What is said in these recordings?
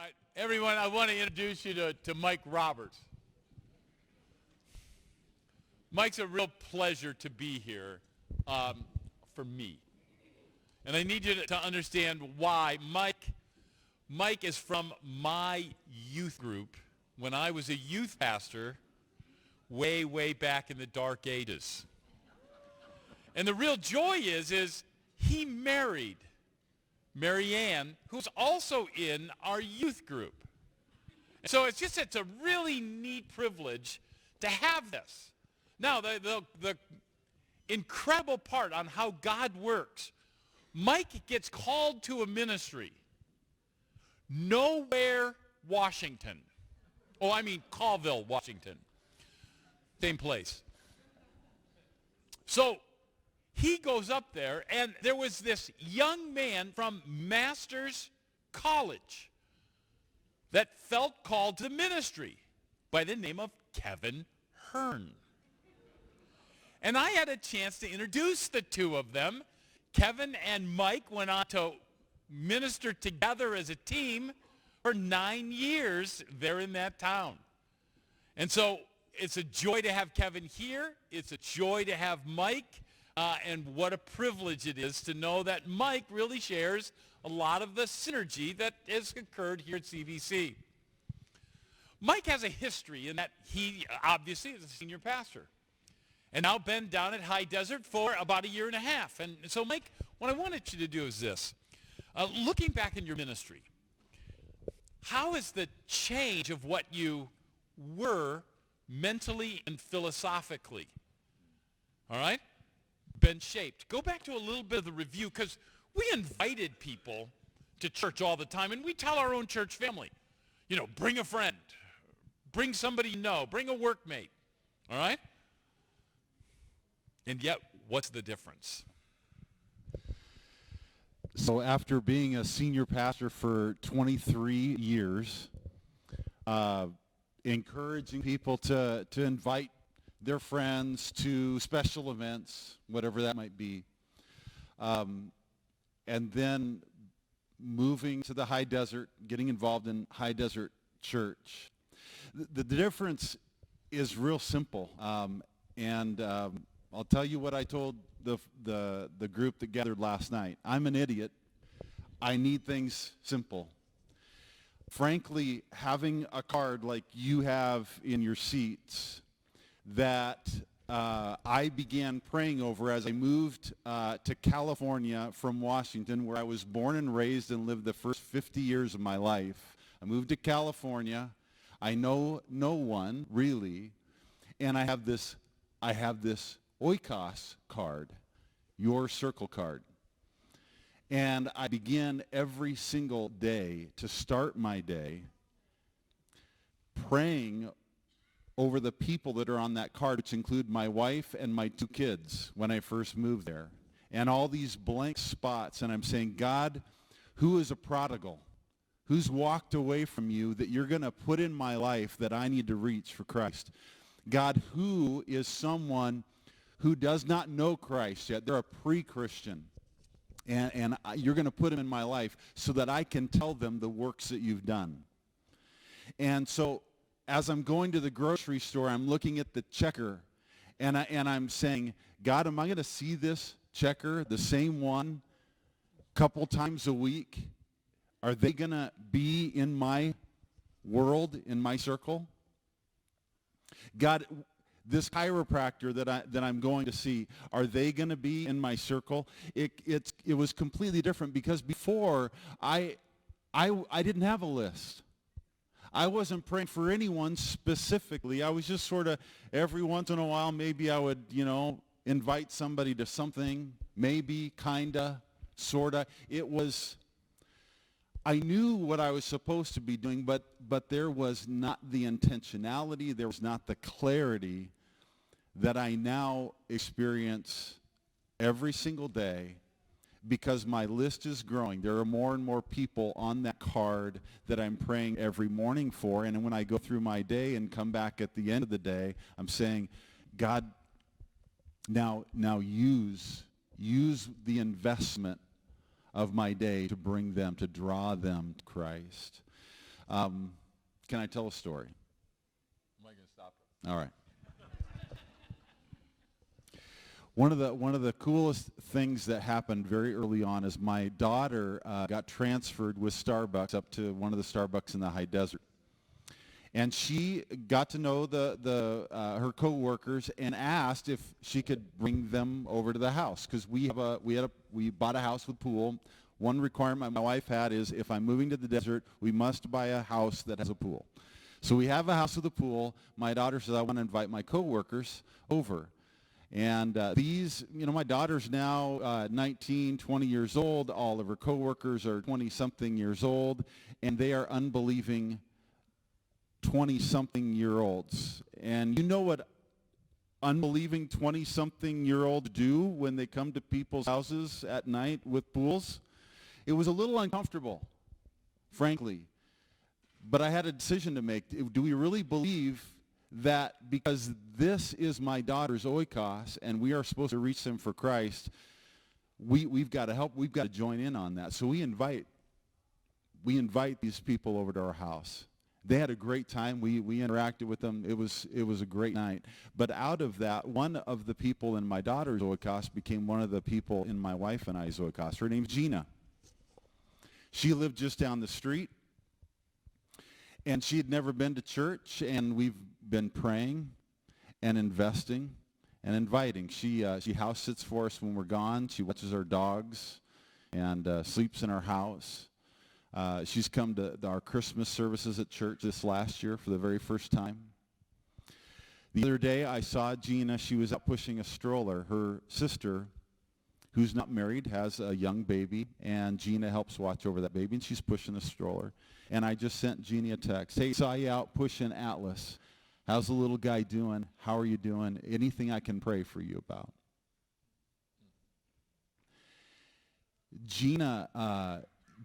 right, everyone, I want to introduce you to Mike Roberts. Mike's a real pleasure to be here for me. And I need you to understand why. Mike is from my youth group when I was a youth pastor way, way back in the dark ages. And the real joy is he married Mary Ann, who's also in our youth group. So it's a really neat privilege to have this. Now, the incredible part on how God works, Mike gets called to a ministry. Nowhere, Washington. Oh, I mean Colville, Washington. Same place. So he goes up there, and there was this young man from Masters College that felt called to ministry by the name of Kevin Hearn. And I had a chance to introduce the two of them. Kevin and Mike went on to minister together as a team for 9 years there in that town. And so it's a joy to have Kevin here. It's a joy to have Mike. And what a privilege it is to know that Mike really shares a lot of the synergy that has occurred here at CBC. Mike has a history in that he obviously is a senior pastor and now been down at High Desert for about a year and a half. And so, Mike, what I wanted you to do is this. Looking back in your ministry, how is the change of what you were mentally and philosophically, all right, been shaped? Go back to a little bit of the review, because we invited people to church all the time, and we tell our own church family, bring a friend, bring somebody you know, bring a workmate, all right? And yet, what's the difference? So after being a senior pastor for 23 years, encouraging people to invite their friends to special events, whatever that might be, and then moving to the High Desert, getting involved in High Desert Church. The difference is real simple, and I'll tell you what I told the group that gathered last night. I'm an idiot. I need things simple. Frankly, having a card like you have in your seats that I began praying over as I moved to California from Washington, where I was born and raised and lived the first 50 years of my life. I moved to California. I know no one, really, and I have this Oikos card, your circle card. And I begin every single day to start my day praying over the people that are on that card, which include my wife and my 2 kids when I first moved there, and all these blank spots. And I'm saying, God, who is a prodigal? Who's walked away from you that you're going to put in my life that I need to reach for Christ? God, who is someone who does not know Christ yet? They're a pre-Christian. And you're going to put them in my life so that I can tell them the works that you've done. And so as I'm going to the grocery store, I'm looking at the checker, and I'm saying, God, am I going to see this checker, the same one, a couple times a week? Are they going to be in my world, in my circle? God, this chiropractor that I'm going to see, are they going to be in my circle? It was completely different, because before I didn't have a list. I wasn't praying for anyone specifically. I was just sort of, every once in a while, maybe I would, invite somebody to something, maybe, kinda, sorta. I knew what I was supposed to be doing, but there was not the intentionality, there was not the clarity that I now experience every single day, because my list is growing. There are more and more people on that card that I'm praying every morning for, and when I go through my day and come back at the end of the day, I'm saying, God, now use the investment of my day to bring them, to draw them to Christ. Can I tell a story? Am I going to stop it? All right. One of the coolest things that happened very early on is my daughter got transferred with Starbucks up to one of the Starbucks in the high desert. And she got to know her coworkers and asked if she could bring them over to the house, because we bought a house with pool. One requirement my wife had is, if I'm moving to the desert, we must buy a house that has a pool. So we have a house with a pool. My daughter says, I want to invite my coworkers over. And my daughter's now 19, 20 years old. All of her coworkers are 20-something years old, and they are unbelieving 20-something-year-olds. And you know what unbelieving 20-something-year-olds do when they come to people's houses at night with pools? It was a little uncomfortable, frankly. But I had a decision to make. Do we really believe that because this is my daughter's oikos and we are supposed to reach them for Christ, we've got to help, we've got to join in on that? So we invite these people over to our house. They had a great time. We interacted with them. It was a great night. But out of that, one of the people in my daughter's oikos became one of the people in my wife and I's oikos. Her name's Gina. She lived just down the street, and she had never been to church, and we've been praying and investing and inviting. She house sits for us when we're gone. She watches our dogs and sleeps in our house. She's come to our Christmas services at church this last year for the very first time. The other day I saw Gina. She was out pushing a stroller. Her sister, who's not married, has a young baby, and Gina helps watch over that baby, and she's pushing the stroller. And I just sent Jeannie a text. Hey, saw you out pushing Atlas. How's the little guy doing? How are you doing? Anything I can pray for you about? Gina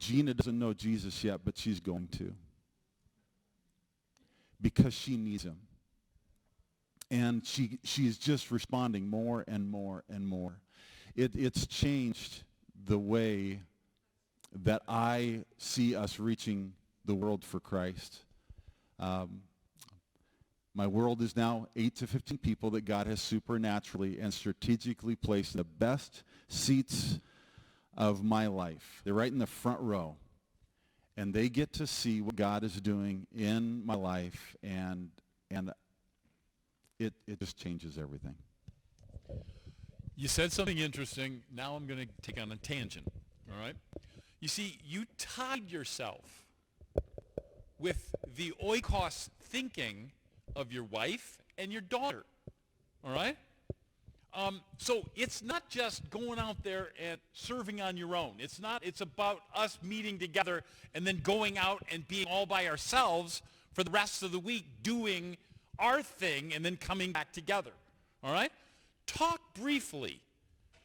doesn't know Jesus yet, but she's going to, because she needs him. And she's just responding more and more and more. It's changed the way that I see us reaching the world for Christ. My world is now 8 to 15 people that God has supernaturally and strategically placed in the best seats of my life. They're right in the front row. And they get to see what God is doing in my life, and it just changes everything. You said something interesting. Now I'm going to take on a tangent, all right? You see, you tied yourself with the oikos thinking of your wife and your daughter, all right? So it's not just going out there and serving on your own. It's about us meeting together and then going out and being all by ourselves for the rest of the week, doing our thing and then coming back together, all right? Talk briefly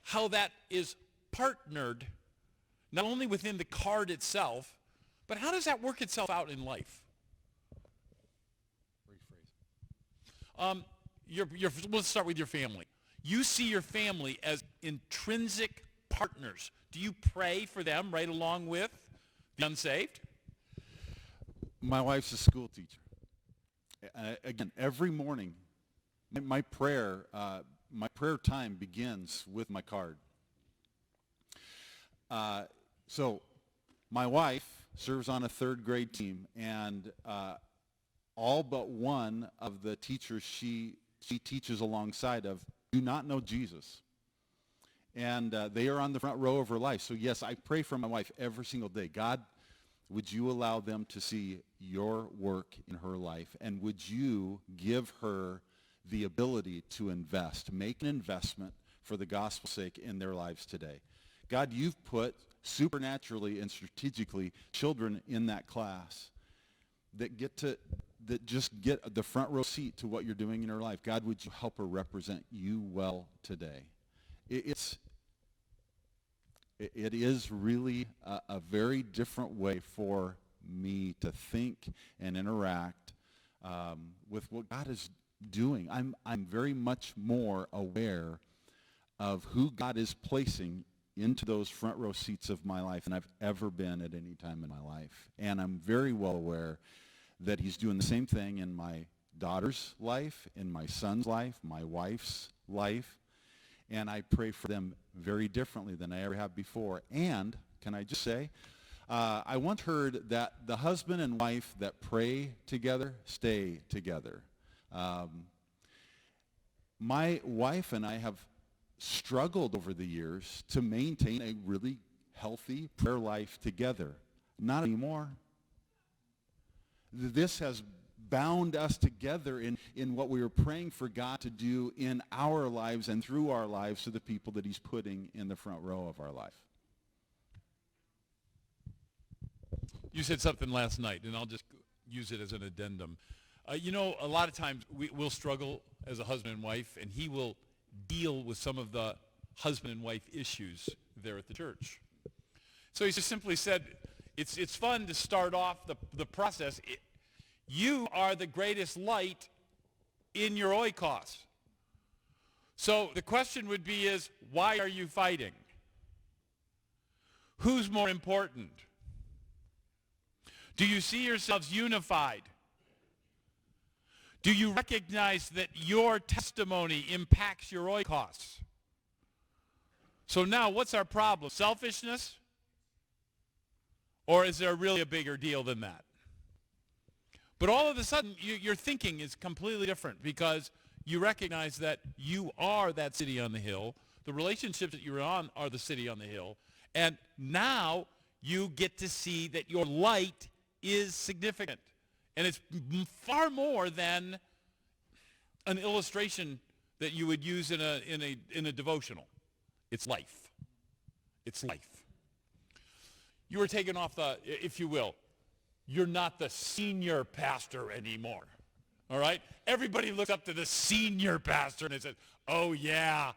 how that is partnered, not only within the card itself, but how does that work itself out in life? Let's start with your family. You see your family as intrinsic partners. Do you pray for them right along with the unsaved? My wife's a school teacher. Again, every morning, my prayer time begins with my card. So my wife serves on a third grade team, and all but one of the teachers she teaches alongside of do not know Jesus. And they are on the front row of her life. So yes, I pray for my wife every single day. God, would you allow them to see your work in her life? And would you give her the ability to invest, make an investment for the gospel's sake in their lives today? God, you've put supernaturally and strategically children in that class that just get the front row seat to what you're doing in her life. God, would you help her represent you well today? It is really a very different way for me to think and interact with what God is doing. I'm very much more aware of who God is placing into those front row seats of my life than I've ever been at any time in my life. And I'm very well aware that he's doing the same thing in my daughter's life, in my son's life, my wife's life. And I pray for them very differently than I ever have before. And, can I just say, I once heard that the husband and wife that pray together stay together. My wife and I have struggled over the years to maintain a really healthy prayer life together. Not anymore. This has bound us together in what we are praying for God to do in our lives and through our lives to the people that he's putting in the front row of our life. You said something last night, and I'll just use it as an addendum. A lot of times we'll struggle as a husband and wife, and he will deal with some of the husband and wife issues there at the church. So he just simply said, it's fun to start off the process. You are the greatest light in your oikos. So the question would be is, why are you fighting? Who's more important? Do you see yourselves unified? Do you recognize that your testimony impacts your oikos? So now, what's our problem? Selfishness? Or is there really a bigger deal than that? But all of a sudden, your thinking is completely different because you recognize that you are that city on the hill. The relationships that you're on are the city on the hill. And now you get to see that your light is significant. And it's far more than an illustration that you would use in a devotional. It's life. It's life. You were taken off the, if you will, you're not the senior pastor anymore. All right? Everybody looks up to the senior pastor and they says, oh yeah,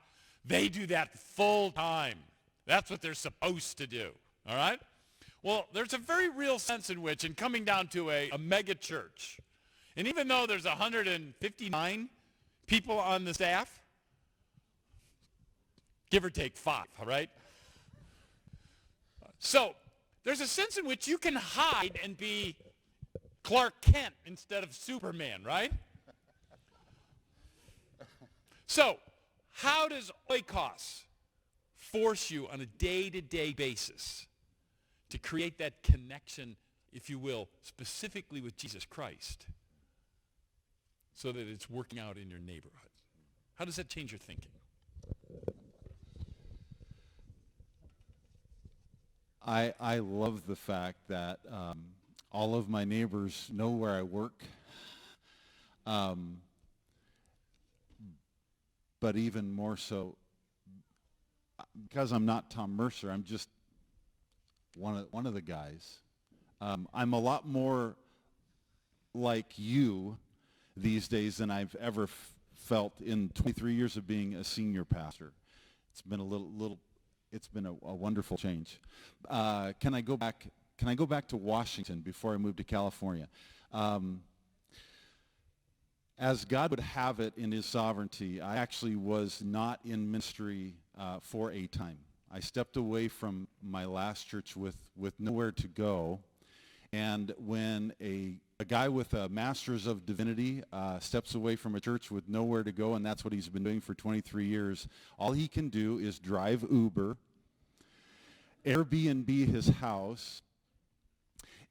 they do that full time. That's what they're supposed to do. All right? Well, there's a very real sense in which, in coming down to a mega church, and even though there's 159 people on the staff, give or take 5, all right? So there's a sense in which you can hide and be Clark Kent instead of Superman, right? So how does oikos force you on a day-to-day basis to create that connection, if you will, specifically with Jesus Christ, so that it's working out in your neighborhood? How does that change your thinking? I love the fact that all of my neighbors know where I work. But even more so, because I'm not Tom Mercer, I'm just one of the guys. I'm a lot more like you these days than I've ever felt in 23 years of being a senior pastor. It's been it's been a wonderful change. Can I go back to Washington before I moved to California? As God would have it in his sovereignty, I actually was not in ministry for a time. I stepped away from my last church with nowhere to go. And when a guy with a master's of divinity steps away from a church with nowhere to go, and that's what he's been doing for 23 years, all he can do is drive Uber, Airbnb his house,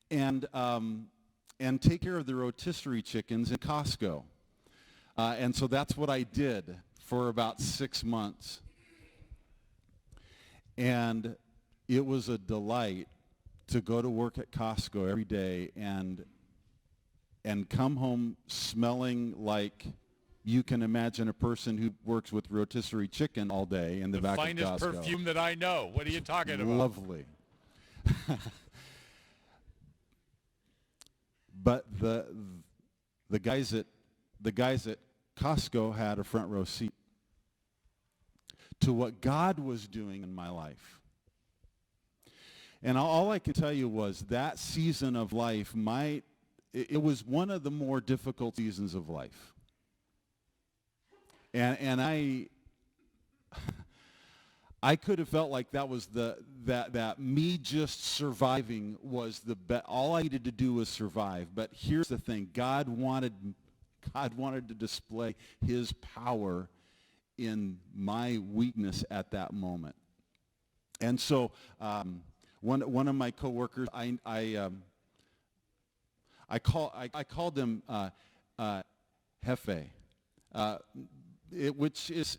and take care of the rotisserie chickens in Costco. And so that's what I did for about 6 months. And it was a delight to go to work at Costco every day and come home smelling like you can imagine a person who works with rotisserie chicken all day in the back of Costco. The finest perfume that I know. What are you talking about? Lovely. But the guys at Costco had a front row seat to what God was doing in my life. And all I can tell you was that season of life, it was one of the more difficult seasons of life. And I could have felt like that was that me just surviving was all I needed to do was survive. But here's the thing: God wanted to display his power in my weakness at that moment. And so one of my coworkers, I called him Jefe, which is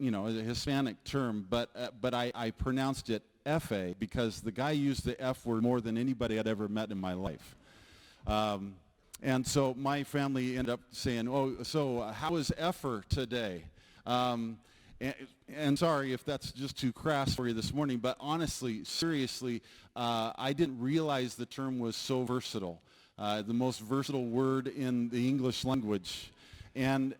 a Hispanic term, but I pronounced it F-A because the guy used the F word more than anybody I'd ever met in my life. And so my family ended up saying, "Oh, so how is Effer today?" And sorry if that's just too crass for you this morning, but honestly, seriously, I didn't realize the term was so versatile. The most versatile word in the English language. And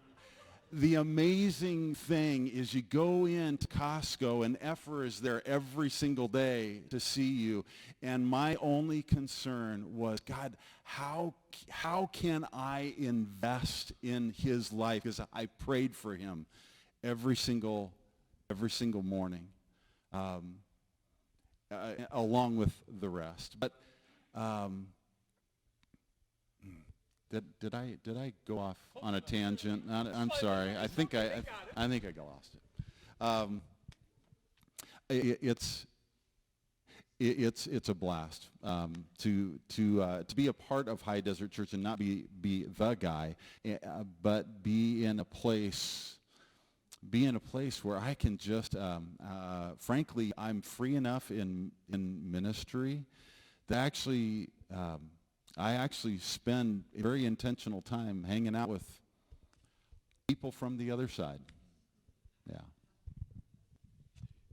the amazing thing is you go into Costco and Effer is there every single day to see you. And my only concern was, God, how can I invest in his life? Because I prayed for him every single morning, along with the rest. But did I go off on a tangent? I'm sorry. I think I got lost it. It's a blast to be a part of High Desert Church and not be the guy, but be in a place where I can just, frankly, I'm free enough in ministry that I actually spend very intentional time hanging out with people from the other side. Yeah.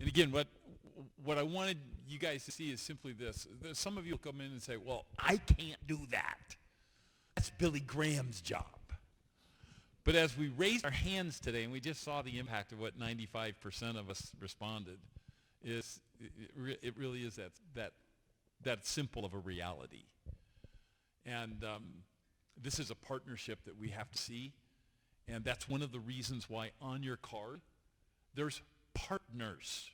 And again, what I wanted you guys to see is simply this. Some of you will come in and say, well, I can't do that. That's Billy Graham's job. But as we raised our hands today, and we just saw the impact of what 95% of us responded, it really is that simple of a reality. And this is a partnership that we have to see. And that's one of the reasons why on your card, there's partners.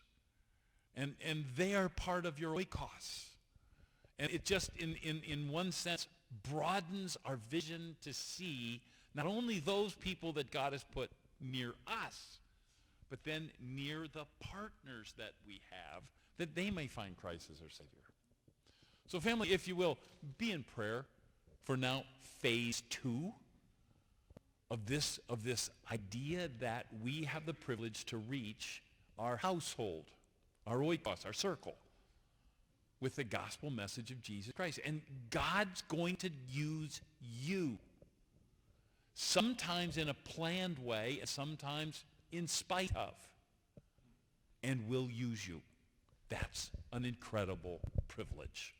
And they are part of your oikos. And it just, in one sense, broadens our vision to see not only those people that God has put near us, but then near the partners that we have, that they may find Christ as their Savior. So family, if you will, be in prayer for now phase 2 of this idea that we have the privilege to reach our household, our oikos, our circle, with the gospel message of Jesus Christ. And God's going to use you, sometimes in a planned way, and sometimes in spite of, and will use you. That's an incredible privilege.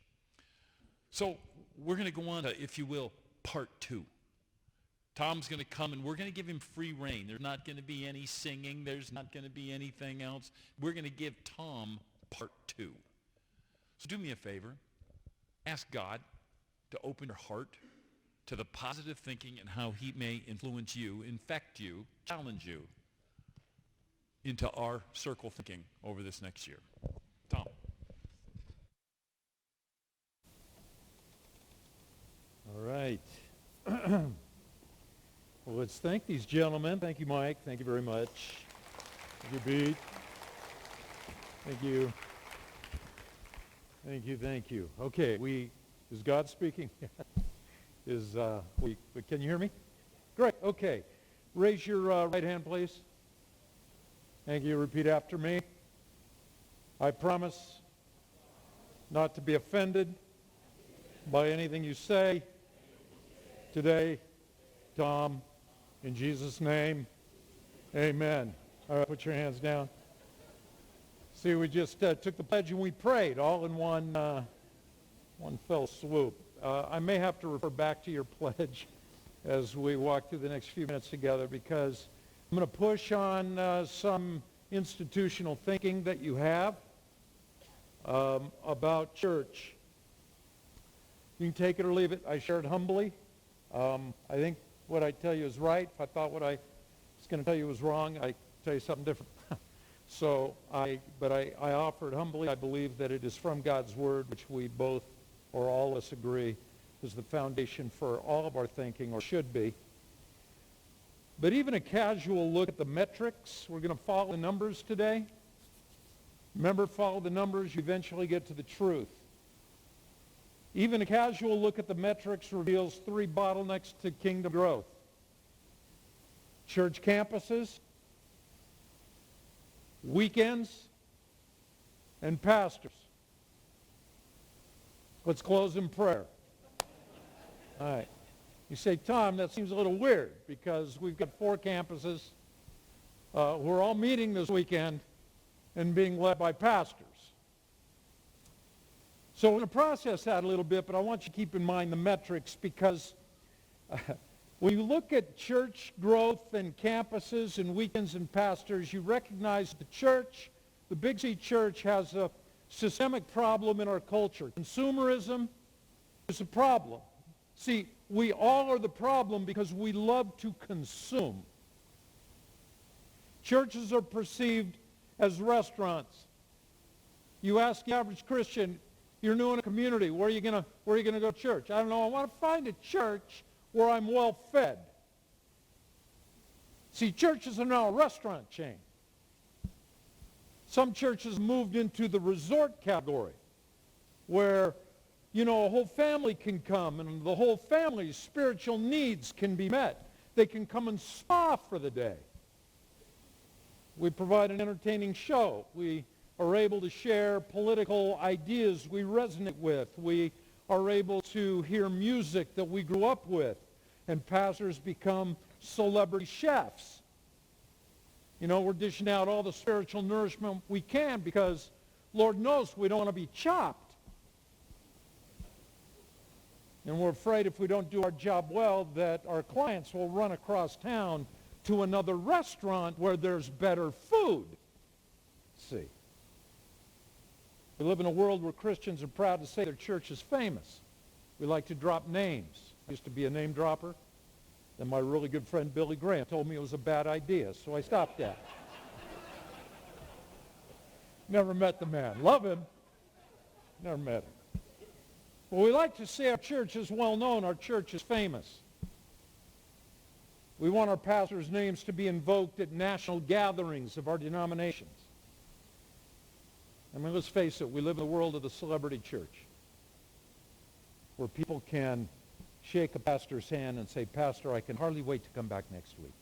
So we're going to go on to, if you will, part 2. Tom's going to come, and we're going to give him free rein. There's not going to be any singing. There's not going to be anything else. We're going to give Tom part 2. So do me a favor. Ask God to open your heart to the positive thinking and how he may influence you, infect you, challenge you into our circle thinking over this next year. Tom. All right. Well, let's thank these gentlemen. Thank you, Mike. Thank you very much. Thank you, Beat. Thank you. Thank you. Okay, is God speaking? Can you hear me? Great, okay. Raise your right hand, please. Thank you. Repeat after me. I promise not to be offended by anything you say today, Tom, in Jesus' name, amen. All right, put your hands down. See, we just took the pledge and we prayed all in one fell swoop. I may have to refer back to your pledge as we walk through the next few minutes together, because I'm going to push on some institutional thinking that you have about church. You can take it or leave it. I share it humbly. I think what I tell you is right. If I thought what I was going to tell you was wrong, I tell you something different. But I offer it humbly. I believe that it is from God's Word, which we both, or all of us agree, is the foundation for all of our thinking, or should be. But even a casual look at the metrics, we're going to follow the numbers today. Remember, follow the numbers, you eventually get to the truth. Even a casual look at the metrics reveals 3 bottlenecks to kingdom growth. Church campuses, weekends, and pastors. Let's close in prayer. All right. You say, Tom, that seems a little weird because we've got 4 campuses. We're all meeting this weekend and being led by pastors. So we're going to process that a little bit, but I want you to keep in mind the metrics because when you look at church growth and campuses and weekends and pastors, you recognize the church, the Big C church, has a systemic problem in our culture. Consumerism is a problem. See, we all are the problem because we love to consume. Churches are perceived as restaurants. You ask the average Christian, you're new in a community, where are you going to go to church? I don't know, I want to find a church where I'm well fed. See, churches are now a restaurant chain. Some churches moved into the resort category where, a whole family can come and the whole family's spiritual needs can be met. They can come and spa for the day. We provide an entertaining show. We are able to share political ideas we resonate with. We are able to hear music that we grew up with. And pastors become celebrity chefs. We're dishing out all the spiritual nourishment we can because Lord knows we don't want to be chopped. And we're afraid if we don't do our job well that our clients will run across town to another restaurant where there's better food. See. We live in a world where Christians are proud to say their church is famous. We like to drop names. I used to be a name dropper. Then my really good friend Billy Graham told me it was a bad idea, so I stopped that. Never met the man. Love him. Never met him. Well, we like to say our church is well known, our church is famous. We want our pastors' names to be invoked at national gatherings of our denominations. I mean, let's face it, we live in the world of the celebrity church, where people can shake a pastor's hand and say, Pastor, I can hardly wait to come back next week.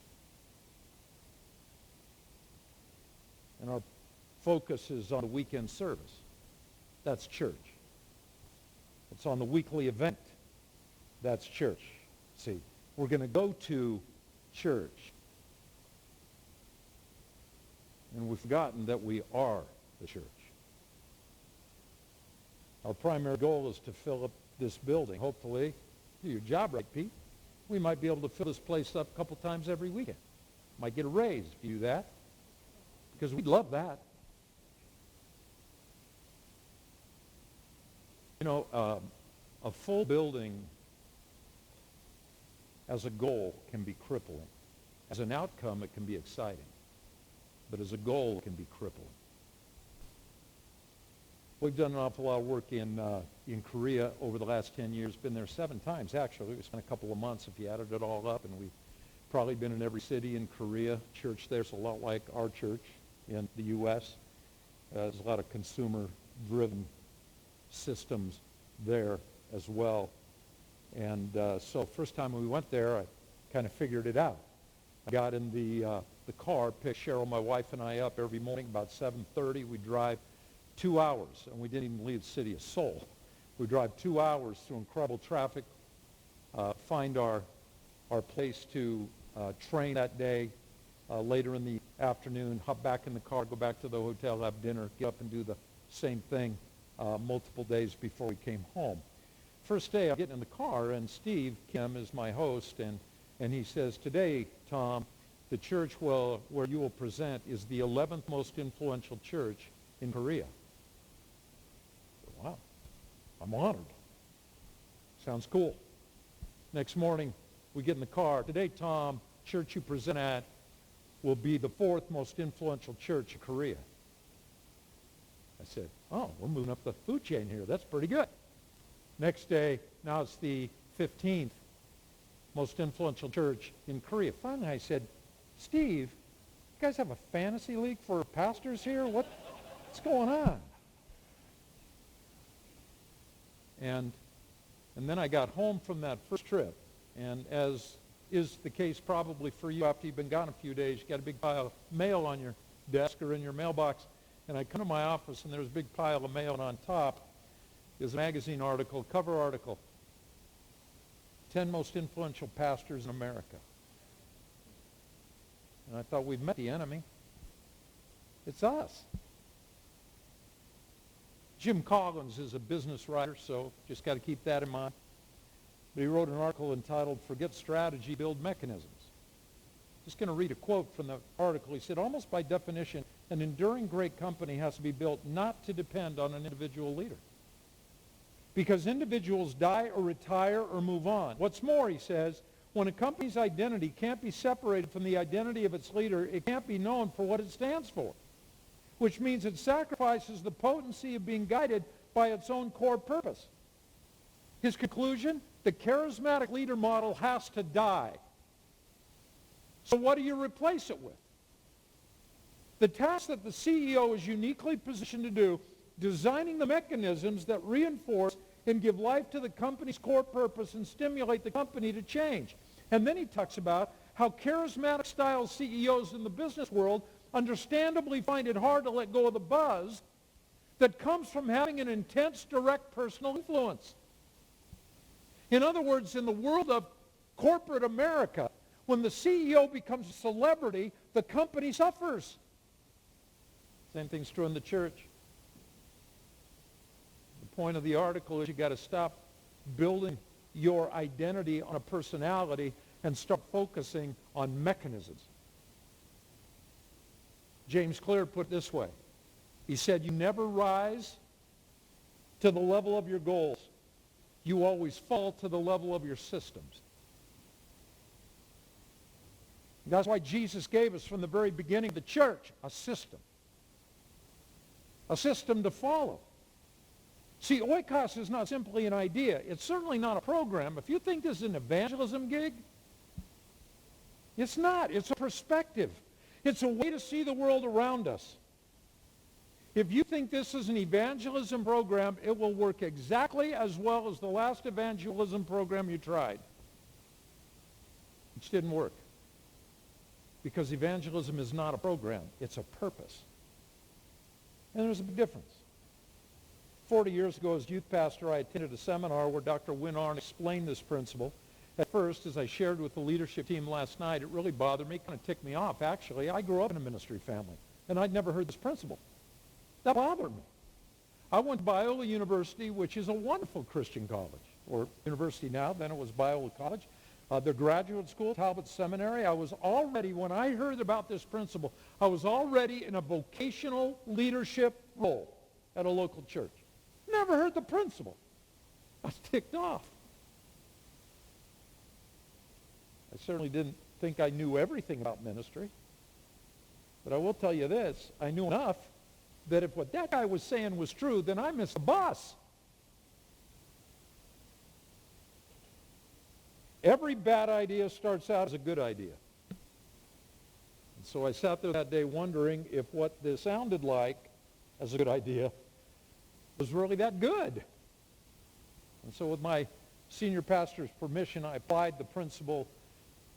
And our focus is on the weekend service. That's church. It's on the weekly event. That's church. See, we're going to go to church. And we've forgotten that we are the church. Our primary goal is to fill up this building. Hopefully, do your job right, Pete. We might be able to fill this place up a couple times every weekend. Might get a raise if you do that, because we'd love that. A full building as a goal can be crippling. As an outcome, it can be exciting. But as a goal, it can be crippling. We've done an awful lot of work in Korea over the last 10 years. Been there 7 times, actually. We spent a couple of months if you added it all up, and we've probably been in every city in Korea. Church there's a lot like our church in the U.S. There's a lot of consumer-driven systems there as well. And so first time we went there, I kind of figured it out. I got in the car, picked Cheryl, my wife, and I up every morning about 7:30. We drive 2 hours, and we didn't even leave the city of Seoul. We drive 2 hours through incredible traffic, find our place to train that day. Later in the afternoon, hop back in the car, go back to the hotel, have dinner, get up and do the same thing multiple days before we came home. First day, I'm getting in the car, and Steve Kim is my host, and he says, today, Tom, the church where you will present is the 11th most influential church in Korea. Wow, I'm honored. Sounds cool. Next morning, we get in the car. Today, Tom, church you present at will be the fourth most influential church in Korea. I said, oh, we're moving up the food chain here. That's pretty good. Next day, now it's the 15th most influential church in Korea. Finally, I said, Steve, you guys have a fantasy league for pastors here? What's going on? And then I got home from that first trip, and as is the case probably for you after you've been gone a few days, you got a big pile of mail on your desk or in your mailbox, and I come to my office and there's a big pile of mail, and on top is a magazine article, cover article, 10 most influential pastors in America. And I thought, we've met the enemy. It's us. Jim Collins is a business writer, so just got to keep that in mind. But he wrote an article entitled, Forget Strategy, Build Mechanisms. Just going to read a quote from the article. He said, almost by definition, an enduring great company has to be built not to depend on an individual leader. Because individuals die or retire or move on. What's more, he says, when a company's identity can't be separated from the identity of its leader, it can't be known for what it stands for, which means it sacrifices the potency of being guided by its own core purpose. His conclusion, the charismatic leader model has to die. So what do you replace it with? The task that the CEO is uniquely positioned to do, designing the mechanisms that reinforce and give life to the company's core purpose and stimulate the company to change. And then he talks about how charismatic style CEOs in the business world understandably find it hard to let go of the buzz that comes from having an intense, direct personal influence. In other words, in the world of corporate America, when the CEO becomes a celebrity, the company suffers. Same thing's true in the church. The point of the article is you got to stop building your identity on a personality and start focusing on mechanisms. James Clear put it this way. He said, you never rise to the level of your goals. You always fall to the level of your systems. That's why Jesus gave us from the very beginning of the church a system to follow. See, oikos is not simply an idea. It's certainly not a program. If you think this is an evangelism gig, it's not. It's a perspective. It's a way to see the world around us. If you think this is an evangelism program, it will work exactly as well as the last evangelism program you tried, which didn't work. Because evangelism is not a program. It's a purpose. And there's a big difference. 40 years ago, as youth pastor, I attended a seminar where Dr. Win Arn explained this principle. At first, as I shared with the leadership team last night, it really bothered me, kind of ticked me off, actually. I grew up in a ministry family, and I'd never heard this principle. That bothered me. I went to Biola University, which is a wonderful Christian college, or university now, then it was Biola College. The graduate school, Talbot Seminary. I was already, when I heard about this principle, I was already in a vocational leadership role at a local church. Never heard the principle. I was ticked off. I certainly didn't think I knew everything about ministry. But I will tell you this, I knew enough that if what that guy was saying was true, then I missed the bus. Every bad idea starts out as a good idea. And so I sat there that day wondering if what this sounded like as a good idea was really that good. And so with my senior pastor's permission, I applied the principle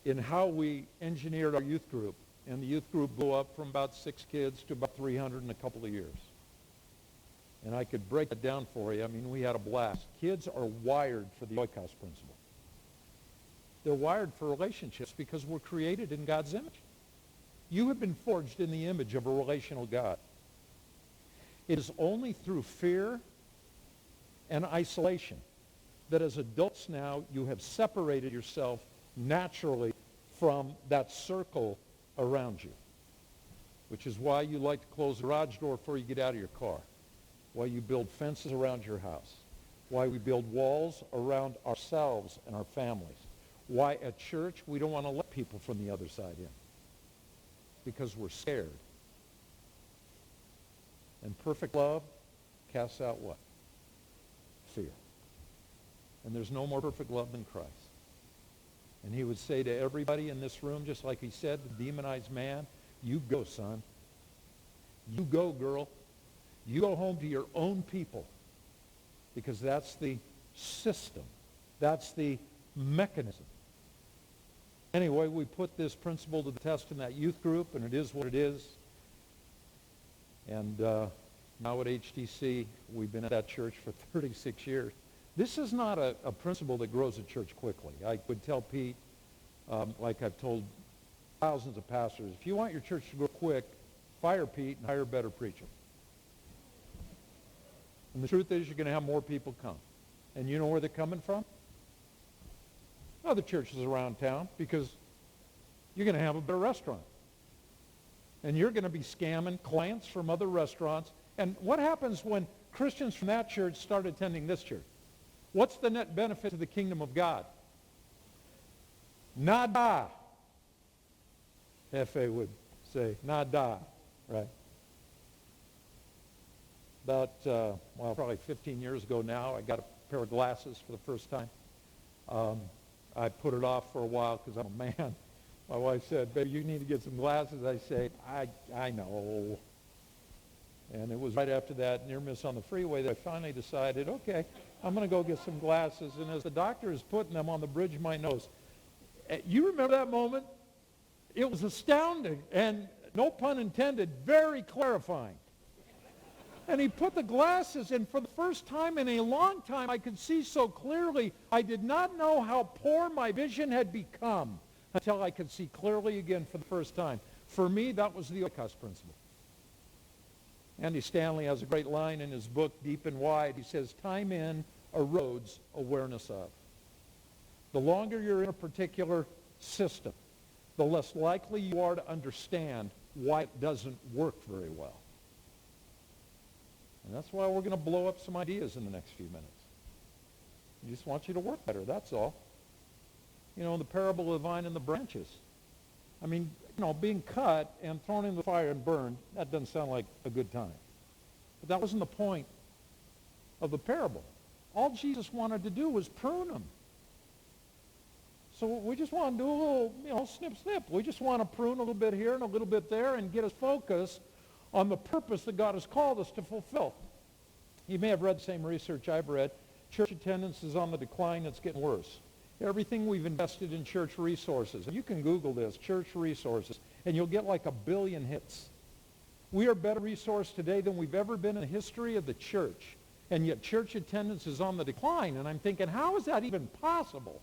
in how we engineered our youth group. And the youth group blew up from about 6 kids to about 300 in a couple of years. And I could break it down for you. I mean, we had a blast. Kids are wired for the oikos principle. They're wired for relationships because we're created in God's image. You have been forged in the image of a relational God. It is only through fear and isolation that as adults now you have separated yourself naturally from that circle around you, which is why you like to close the garage door before you get out of your car, why you build fences around your house, why we build walls around ourselves and our families, why at church we don't want to let people from the other side in. because we're scared. And perfect love casts out what? Fear. And there's no more perfect love than Christ. And he would say to everybody in this room, just like he said to the demonized man, you go, son. You go, girl. You go home to your own people. Because that's the system. That's the mechanism. Anyway, we put this principle to the test in that youth group, and it is what it is. And now at HTC, we've been at that church for 36 years. This is not a principle that grows a church quickly. I would tell Pete, like I've told thousands of pastors, if you want your church to grow quick, fire Pete and hire a better preacher. And the truth is you're going to have more people come. And you know where they're coming from? Other churches around town, because you're going to have a better restaurant. And you're going to be scamming clients from other restaurants. And what happens when Christians from that church start attending this church? What's the net benefit to the kingdom of God? Nada. F.A. would say, nada, right? About, probably 15 years ago now, I got a pair of glasses for the first time. I put it off for a while because I'm a man. My wife said, baby, you need to get some glasses. I say, I know. And it was right after that near miss on the freeway that I finally decided, okay, I'm going to go get some glasses. And as the doctor is putting them on the bridge of my nose, you remember that moment? It was astounding and, no pun intended, very clarifying. And he put the glasses, and for the first time in a long time, I could see so clearly. I did not know how poor my vision had become until I could see clearly again for the first time. For me, that was the Oikos principle. Andy Stanley has a great line in his book, Deep and Wide. He says, time in erodes awareness of. The longer you're in a particular system, the less likely you are to understand why it doesn't work very well. And that's why we're going to blow up some ideas in the next few minutes. We just want you to work better, that's all. You know, the parable of the vine and the branches. I mean, being cut and thrown in the fire and burned, that doesn't sound like a good time. But that wasn't the point of the parable. All Jesus wanted to do was prune them. So we just want to do a little, snip, snip. We just want to prune a little bit here and a little bit there and get us focused on the purpose that God has called us to fulfill. You may have read the same research I've read. Church attendance is on the decline. It's getting worse. Everything we've invested in church resources, and you can Google this, church resources, and you'll get like 1 billion hits. We are better resourced today than we've ever been in the history of the church, and yet church attendance is on the decline. And I'm thinking, how is that even possible?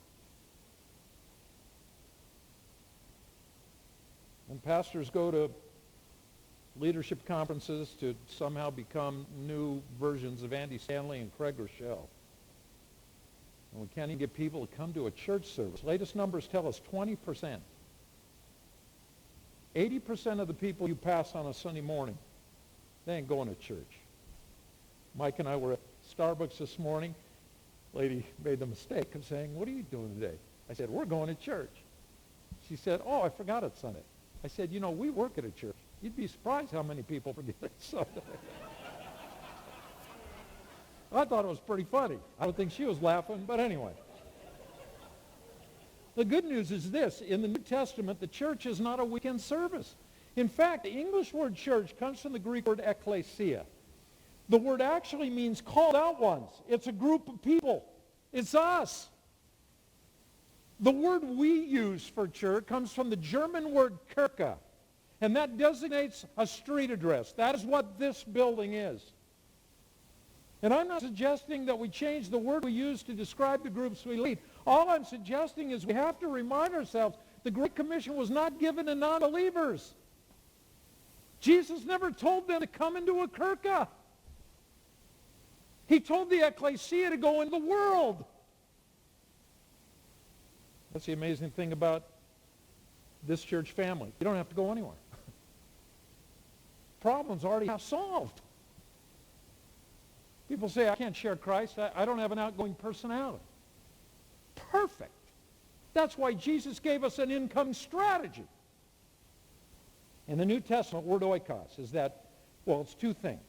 When pastors go to leadership conferences to somehow become new versions of Andy Stanley and Craig Rochelle, and we can't even get people to come to a church service. Latest numbers tell us 20%. 80% of the people you pass on a Sunday morning, they ain't going to church. Mike and I were at Starbucks this morning. Lady made the mistake of saying, what are you doing today? I said, we're going to church. She said, oh, I forgot it's Sunday. I said, we work at a church. You'd be surprised how many people forget it's Sunday. I thought it was pretty funny. I don't think she was laughing, but anyway. The good news is this. In the New Testament, the church is not a weekend service. In fact, the English word church comes from the Greek word ekklesia. The word actually means called out ones. It's a group of people. It's us. The word we use for church comes from the German word Kirche, and that designates a street address. That is what this building is. And I'm not suggesting that we change the word we use to describe the groups we lead. All I'm suggesting is we have to remind ourselves the Great Commission was not given to non-believers. Jesus never told them to come into a kirka. He told the ecclesia to go into the world. That's the amazing thing about this church family. You don't have to go anywhere. Problems already have solved. People say, I can't share Christ. I don't have an outgoing personality. Perfect. That's why Jesus gave us an income strategy. In the New Testament, word oikos is that, well, it's two things.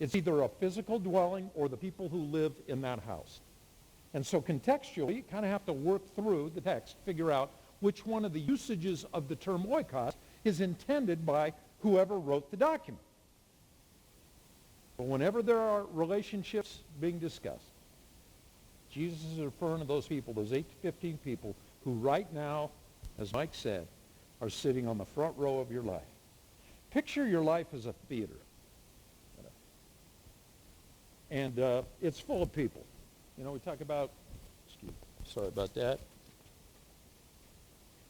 It's either a physical dwelling or the people who live in that house. And so contextually, you kind of have to work through the text, figure out which one of the usages of the term oikos is intended by whoever wrote the document. But whenever there are relationships being discussed, Jesus is referring to those people, those 8 to 15 people who right now, as Mike said, are sitting on the front row of your life. Picture your life as a theater. And it's full of people. You know, we talk about, sorry about that.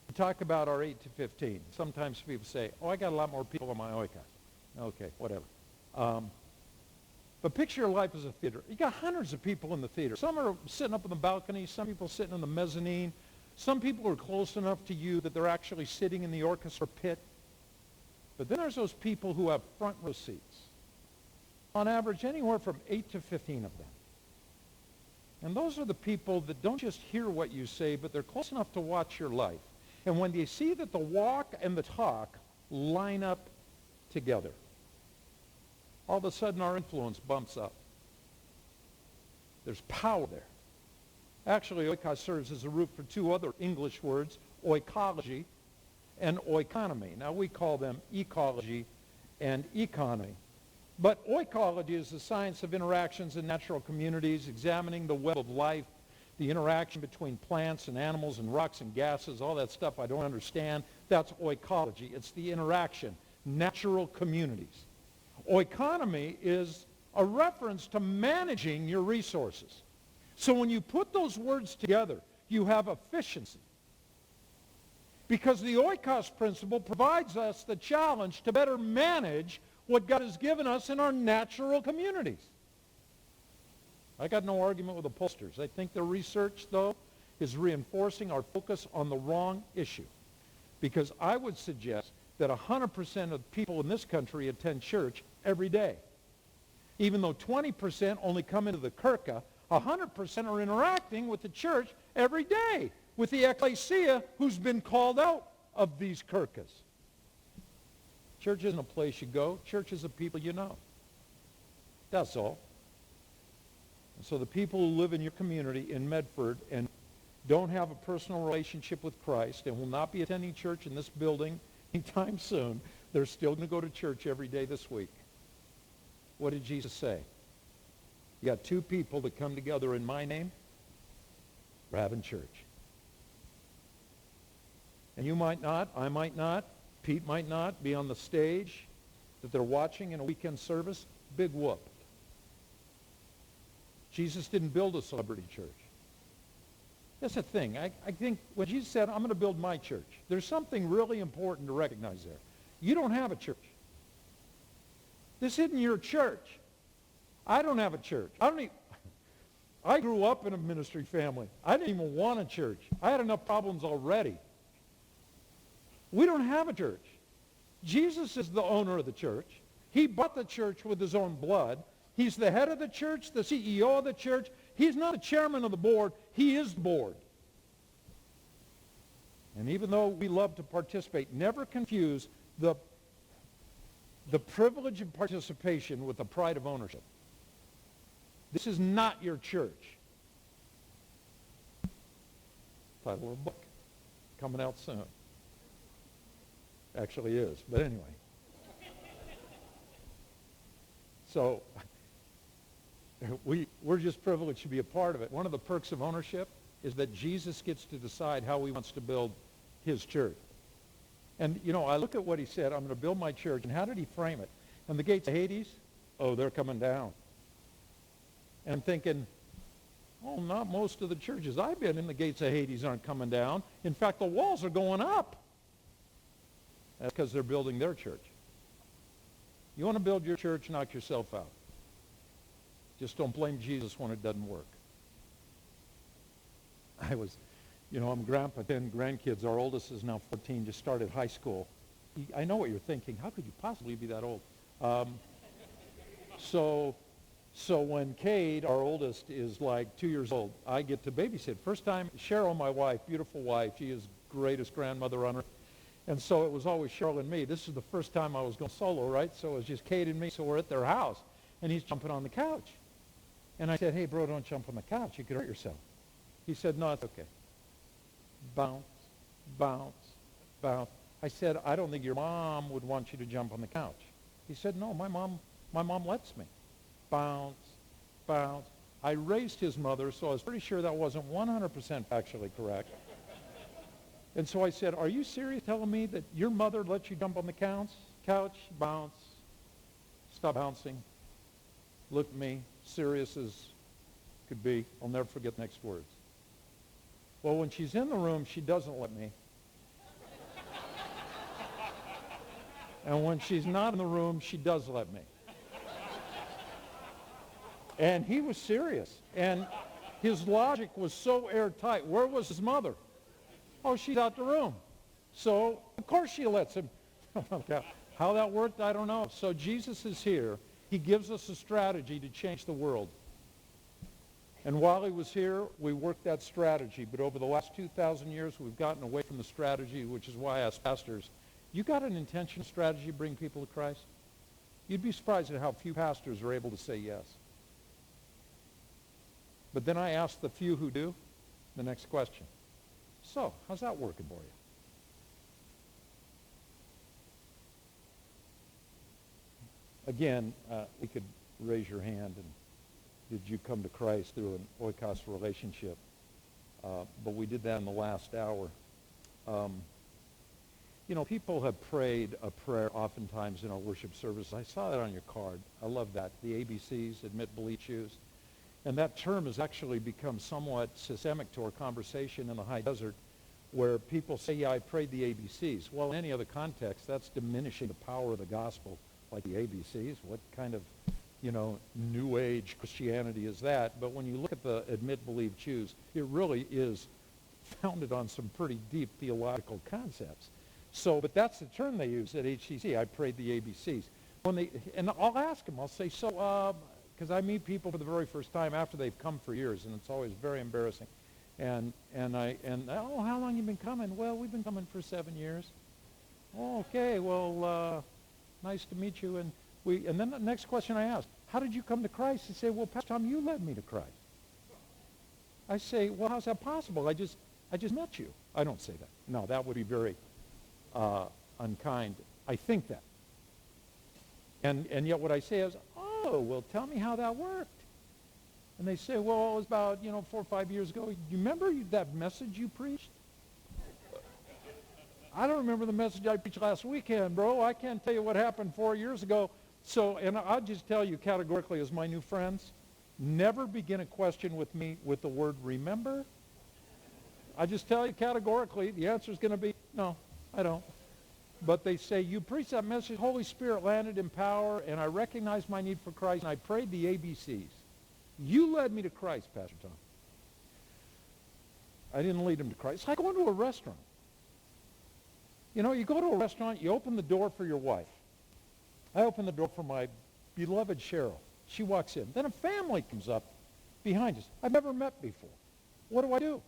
We talk about our 8 to 15. Sometimes people say, oh, I got a lot more people on my oikos. Okay, whatever. But picture your life as a theater. You got hundreds of people in the theater. Some are sitting up on the balcony. Some people sitting in the mezzanine. Some people are close enough to you that they're actually sitting in the orchestra pit. But then there's those people who have front row seats. On average, anywhere from 8 to 15 of them. And those are the people that don't just hear what you say, but they're close enough to watch your life. And when they see that the walk and the talk line up together, all of a sudden our influence bumps up. There's power there. Actually, oikos serves as a root for two other English words, oikology and oikonomy. Now, we call them ecology and economy. But oikology is the science of interactions in natural communities, examining the web of life, the interaction between plants and animals and rocks and gases, all that stuff I don't understand. That's oikology. It's the interaction, natural communities. Oikonomy is a reference to managing your resources. So when you put those words together, you have efficiency. Because the oikos principle provides us the challenge to better manage what God has given us in our natural communities. I got no argument with the pollsters. I think the research, though, is reinforcing our focus on the wrong issue. Because I would suggest that 100% of people in this country attend church every day. Even though 20% only come into the kirka, 100% are interacting with the church every day, with the ecclesia who's been called out of these kirkas. Church isn't a place you go. Church is a people you know. That's all. And so the people who live in your community in Medford and don't have a personal relationship with Christ and will not be attending church in this building anytime soon, they're still going to go to church every day this week. What did Jesus say? You got two people that come together in my name, we're having church. And you might not, I might not, Pete might not be on the stage that they're watching in a weekend service. Big whoop. Jesus didn't build a celebrity church. That's the thing. I think when Jesus said, I'm going to build my church, there's something really important to recognize there. You don't have a church. This isn't your church. I don't have a church. I grew up in a ministry family. I didn't even want a church. I had enough problems already. We don't have a church. Jesus is the owner of the church. He bought the church with his own blood. He's the head of the church, the CEO of the church. He's not the chairman of the board. He is the board. And even though we love to participate, never confuse the privilege of participation with the pride of ownership. This is not your church. Title of a book coming out soon. Actually is, but anyway. So we're just privileged to be a part of it. One of the perks of ownership is that Jesus gets to decide how he wants to build his church. And, you know, I look at what he said, I'm going to build my church. And how did he frame it? And the gates of Hades, oh, they're coming down. And I'm thinking, oh, not most of the churches I've been in, the gates of Hades aren't coming down. In fact, the walls are going up. That's because they're building their church. You want to build your church, knock yourself out. Just don't blame Jesus when it doesn't work. I'm grandpa, 10 grandkids. Our oldest is now 14, just started high school. I know what you're thinking. How could you possibly be that old? So when Cade, our oldest, is like 2 years old, I get to babysit. First time, Cheryl, my wife, beautiful wife, she is greatest grandmother on earth. And so it was always Cheryl and me. This is the first time I was going solo, right? So it was just Kate and me. So we're at their house, and he's jumping on the couch. And I said, hey, bro, don't jump on the couch. You could hurt yourself. He said, no, it's okay. Bounce, bounce, bounce. I said, I don't think your mom would want you to jump on the couch. He said, no, my mom lets me. Bounce, bounce. I raised his mother, so I was pretty sure that wasn't 100% factually correct. And so I said, are you serious telling me that your mother lets you jump on the couch, bounce, stop bouncing, look at me, serious as could be. I'll never forget the next words. Well, when she's in the room, she doesn't let me. And when she's not in the room, she does let me. And he was serious. And his logic was so airtight. Where was his mother? Oh, she's out the room. So, of course she lets him. How that worked, I don't know. So Jesus is here. He gives us a strategy to change the world. And while he was here, we worked that strategy. But over the last 2,000 years, we've gotten away from the strategy, which is why I ask pastors, you got an intentional strategy to bring people to Christ? You'd be surprised at how few pastors are able to say yes. But then I ask the few who do the next question. So, how's that working for you? Again, you could raise your hand and did you come to Christ through an oikos relationship? But we did that in the last hour. You know, people have prayed a prayer oftentimes in our worship service. I saw that on your card. I love that. The ABCs, admit, believe, choose. And that term has actually become somewhat systemic to our conversation in the high desert where people say, yeah, I prayed the ABCs. Well, in any other context, that's diminishing the power of the gospel, like the ABCs. What kind of, you know, New Age Christianity is that? But when you look at the admit, believe, choose, it really is founded on some pretty deep theological concepts. So, but that's the term they use at HCC. I prayed the ABCs. And I'll ask them, I'll say, so, because I meet people for the very first time after they've come for years, and it's always very embarrassing. And oh, how long you been coming? Well, we've been coming for 7 years. Oh, okay, well, nice to meet you. And then the next question I ask, how did you come to Christ? They say, well, Pastor Tom, you led me to Christ. I say, well, how's that possible? I just met you. I don't say that. No, that would be very unkind. I think that. And yet what I say is, oh, well, tell me how that worked. And they say, well, it was about, 4 or 5 years ago. You remember that message you preached? I don't remember the message I preached last weekend, bro. I can't tell you what happened 4 years ago. So, and I'll just tell you categorically as my new friends, never begin a question with me with the word remember. I just tell you categorically, the answer is going to be, no, I don't. But they say, you preached that message, Holy Spirit landed in power, and I recognized my need for Christ, and I prayed the ABCs. You led me to Christ, Pastor Tom. I didn't lead him to Christ. It's like going to a restaurant. You know, you go to a restaurant, you open the door for your wife. I open the door for my beloved Cheryl. She walks in. Then a family comes up behind us. I've never met before. What do?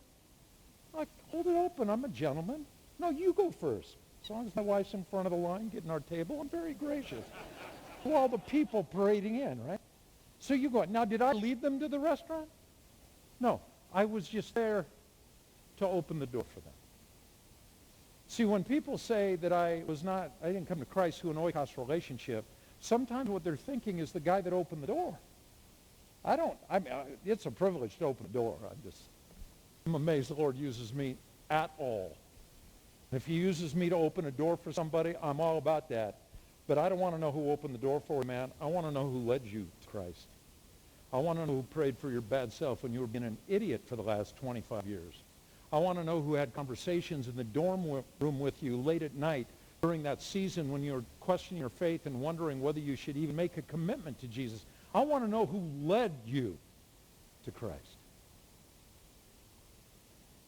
I hold it open. I'm a gentleman. No, you go first. As long as my wife's in front of the line getting our table, I'm very gracious. To all the people parading in, right? So you go. Now, did I lead them to the restaurant? No. I was just there to open the door for them. See, when people say that I didn't come to Christ through an oikos relationship, sometimes what they're thinking is the guy that opened the door. It's a privilege to open the door. I'm amazed the Lord uses me at all. If he uses me to open a door for somebody, I'm all about that. But I don't want to know who opened the door for you, man. I want to know who led you to Christ. I want to know who prayed for your bad self when you were being an idiot for the last 25 years. I want to know who had conversations in the dorm room with you late at night during that season when you were questioning your faith and wondering whether you should even make a commitment to Jesus. I want to know who led you to Christ.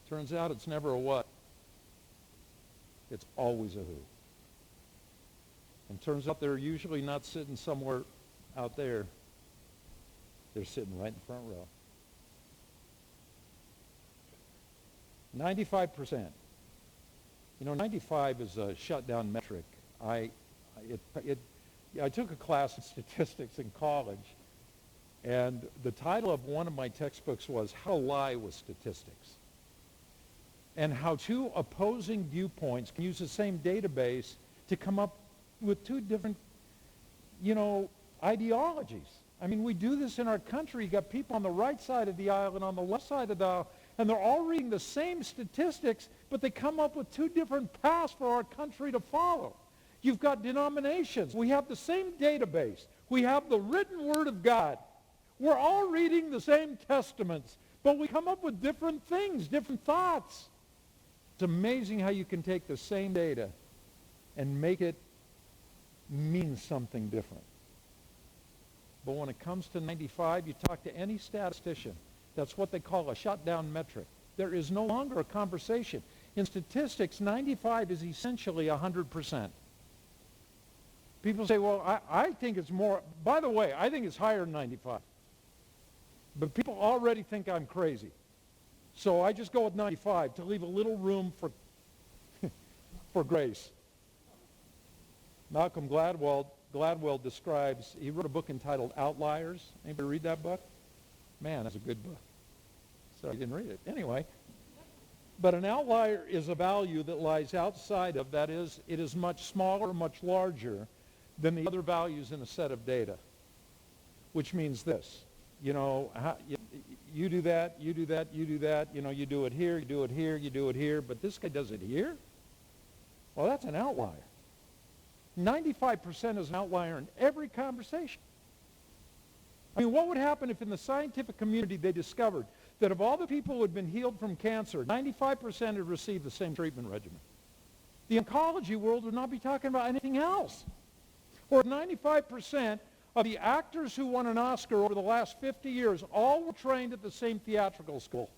Turns out it's never a what. It's always a who. And turns out they're usually not sitting somewhere out there. They're sitting right in the front row. 95% 95 is a shutdown metric. I took a class in statistics in college, and the title of one of my textbooks was How to Lie with Statistics, and how two opposing viewpoints can use the same database to come up with two different, ideologies. I mean, we do this in our country. You got people on the right side of the aisle and on the left side of the aisle, and they're all reading the same statistics, but they come up with two different paths for our country to follow. You've got denominations. We have the same database. We have the written word of God. We're all reading the same testaments, but we come up with different things, different thoughts. It's amazing how you can take the same data and make it mean something different. But when it comes to 95, you talk to any statistician. That's what they call a shutdown metric. There is no longer a conversation. In statistics, 95 is essentially 100%. People say, well, I think it's more. By the way, I think it's higher than 95. But people already think I'm crazy. So I just go with 95 to leave a little room for grace. Malcolm Gladwell describes, he wrote a book entitled Outliers. Anybody read that book? Man, that's a good book. Sorry, I didn't read it. Anyway, but an outlier is a value that lies outside of, that is, it is much smaller, much larger than the other values in a set of data, which means this. You do that, you do that, you do that, you do it here, you do it here, you do it here, but this guy does it here? Well, that's an outlier. 95% is an outlier in every conversation. I mean, what would happen if in the scientific community they discovered that of all the people who had been healed from cancer, 95% had received the same treatment regimen? The oncology world would not be talking about anything else. Or 95% of the actors who won an Oscar over the last 50 years all were trained at the same theatrical school.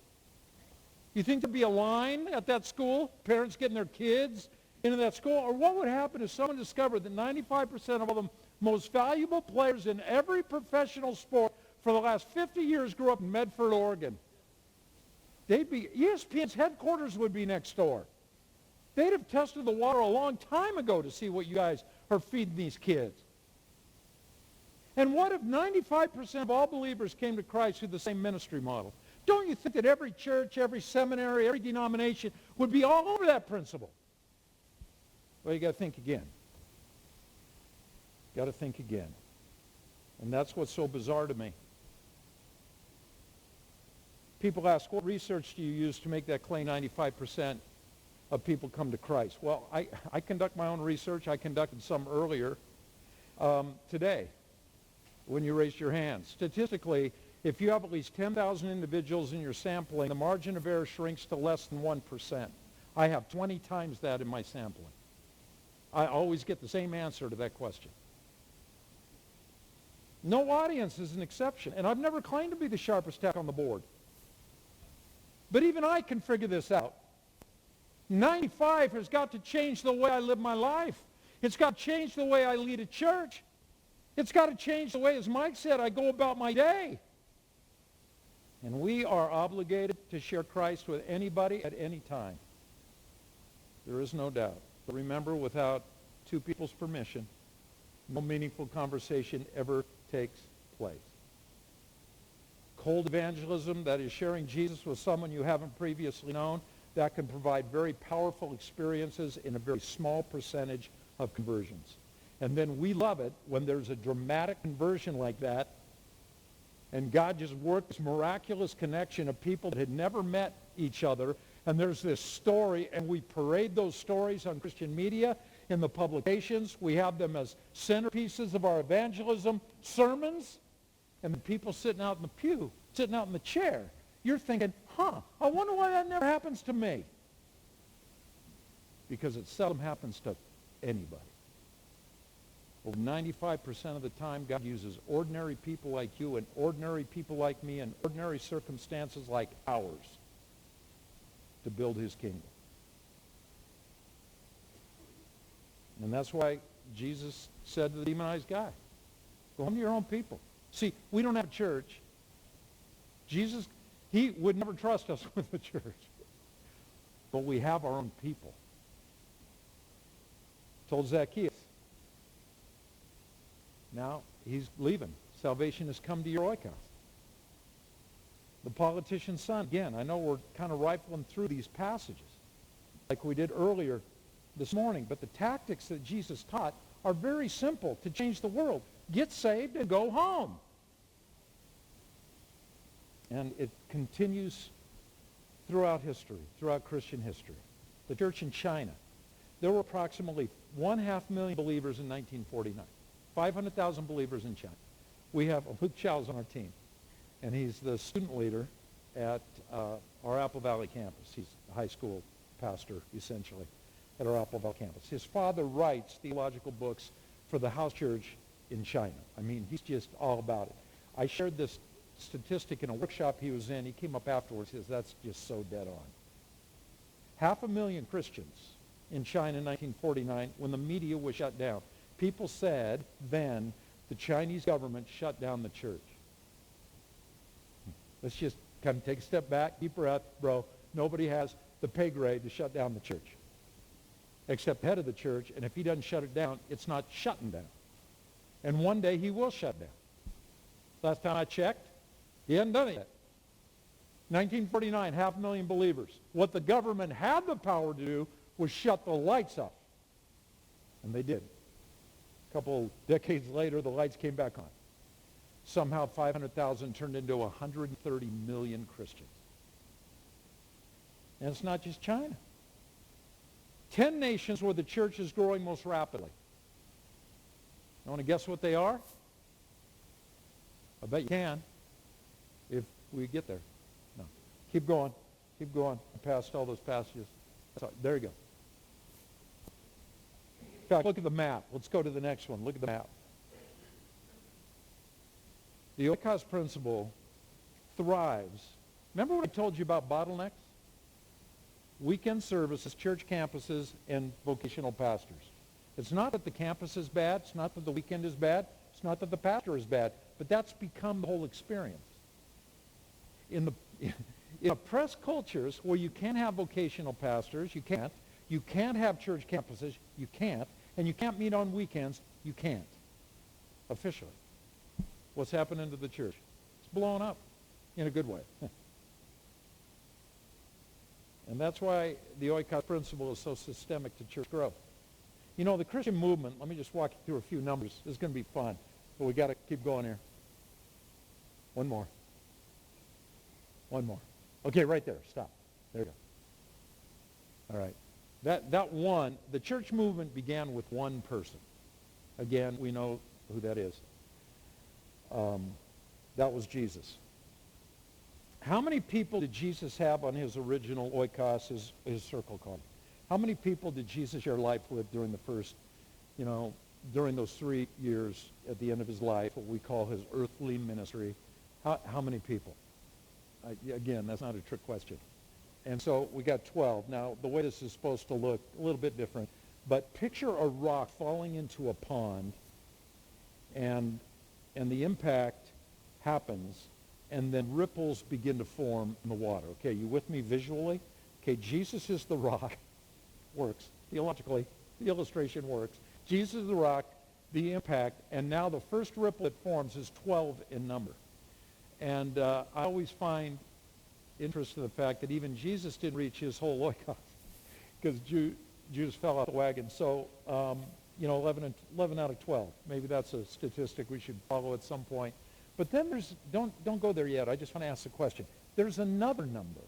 You think there'd be a line at that school, parents getting their kids into that school? Or what would happen if someone discovered that 95% of all the most valuable players in every professional sport for the last 50 years grew up in Medford, Oregon? ESPN's headquarters would be next door. They'd have tested the water a long time ago to see what you guys are feeding these kids. And what if 95% of all believers came to Christ through the same ministry model? Don't you think that every church, every seminary, every denomination would be all over that principle? Well, you got to think again. Got to think again. And that's what's so bizarre to me. People ask, what research do you use to make that claim 95% of people come to Christ? Well, I conduct my own research. I conducted some earlier today when you raised your hand. Statistically, if you have at least 10,000 individuals in your sampling, the margin of error shrinks to less than 1%. I have 20 times that in my sampling. I always get the same answer to that question. No audience is an exception, and I've never claimed to be the sharpest tack on the board. But even I can figure this out. 95 has got to change the way I live my life. It's got to change the way I lead a church. It's got to change the way, as Mike said, I go about my day. And we are obligated to share Christ with anybody at any time. There is no doubt. But remember, without two people's permission, no meaningful conversation ever takes place. Cold evangelism, that is sharing Jesus with someone you haven't previously known, that can provide very powerful experiences in a very small percentage of conversions. And then we love it when there's a dramatic conversion like that, and God just worked this miraculous connection of people that had never met each other, and there's this story, and we parade those stories on Christian media, in the publications. We have them as centerpieces of our evangelism sermons, and the people sitting out in the pew, sitting out in the chair. You're thinking, I wonder why that never happens to me. Because it seldom happens to anybody. Over 95% of the time, God uses ordinary people like you and ordinary people like me and ordinary circumstances like ours to build his kingdom. And that's why Jesus said to the demonized guy, go home to your own people. See, we don't have a church. Jesus, he would never trust us with a church. But we have our own people. Told Zacchaeus. Now he's leaving. Salvation has come to your oikos. The politician's son. Again, I know we're kind of rifling through these passages like we did earlier this morning, but the tactics that Jesus taught are very simple to change the world. Get saved and go home. And it continues throughout history, throughout Christian history. The church in China, there were approximately 500,000 believers in 1949. 500,000 believers in China. We have Luke Chow's on our team, and he's the student leader at our Apple Valley campus. He's a high school pastor, essentially, at our Apple Valley campus. His father writes theological books for the house church in China. I mean, he's just all about it. I shared this statistic in a workshop he was in. He came up afterwards and says, that's just so dead on. 500,000 Christians in China in 1949 when the media was shut down. People said then the Chinese government shut down the church. Let's just kind of take a step back, deep breath, bro. Nobody has the pay grade to shut down the church except the head of the church, and if he doesn't shut it down, it's not shutting down. And one day he will shut down. Last time I checked, he hadn't done it yet. 1949, 500,000 believers. What the government had the power to do was shut the lights off. And they did. A couple decades later, the lights came back on. Somehow 500,000 turned into 130 million Christians. And it's not just China. 10 nations where the church is growing most rapidly. You want to guess what they are? I bet you can, if we get there. No. Keep going. Keep going. Past all those passages. There you go. In fact, look at the map. Let's go to the next one. Look at the map. The oikos principle thrives. Remember what I told you about bottlenecks? Weekend services, church campuses, and vocational pastors. It's not that the campus is bad. It's not that the weekend is bad. It's not that the pastor is bad. But that's become the whole experience. In oppressed cultures where you can't have vocational pastors, you can't. You can't have church campuses, you can't. And you can't meet on weekends, you can't. Officially. What's happening to the church? It's blowing up in a good way. And that's why the oikos principle is so systemic to church growth. You know, the Christian movement, let me just walk you through a few numbers. This is going to be fun. But we got to keep going here. One more. One more. Okay, right there. Stop. There you go. All right. That one, the church movement began with one person. Again, we know who that is. That was Jesus. How many people did Jesus have on his original oikos, his circle called? How many people did Jesus share life with during the first, during those 3 years at the end of his life, what we call his earthly ministry? How many people? Again, that's not a trick question. And so we got 12. Now, the way this is supposed to look, a little bit different, but picture a rock falling into a pond, and the impact happens, and then ripples begin to form in the water. Okay, you with me visually? Okay, Jesus is the rock. Works. Theologically, the illustration works. Jesus is the rock, the impact, and now the first ripple that forms is 12 in number. And I always find interest in the fact that even Jesus didn't reach his whole oikos because Judas fell off the wagon. So, 11 out of 12. Maybe that's a statistic we should follow at some point. But then there's, don't go there yet. I just want to ask a question. There's another number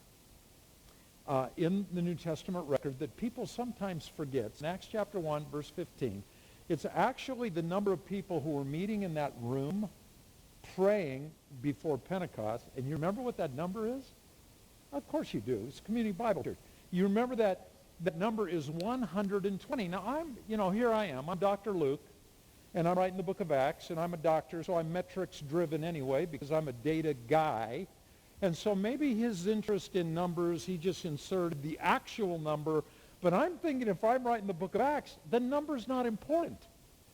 in the New Testament record that people sometimes forget. It's in Acts chapter 1, verse 15. It's actually the number of people who were meeting in that room praying before Pentecost. And you remember what that number is? Of course you do. It's Community Bible Church. You remember that number is 120. Now, here I am. I'm Dr. Luke, and I'm writing the book of Acts, and I'm a doctor, so I'm metrics-driven anyway because I'm a data guy. And so maybe his interest in numbers, he just inserted the actual number. But I'm thinking if I'm writing the book of Acts, the number's not important.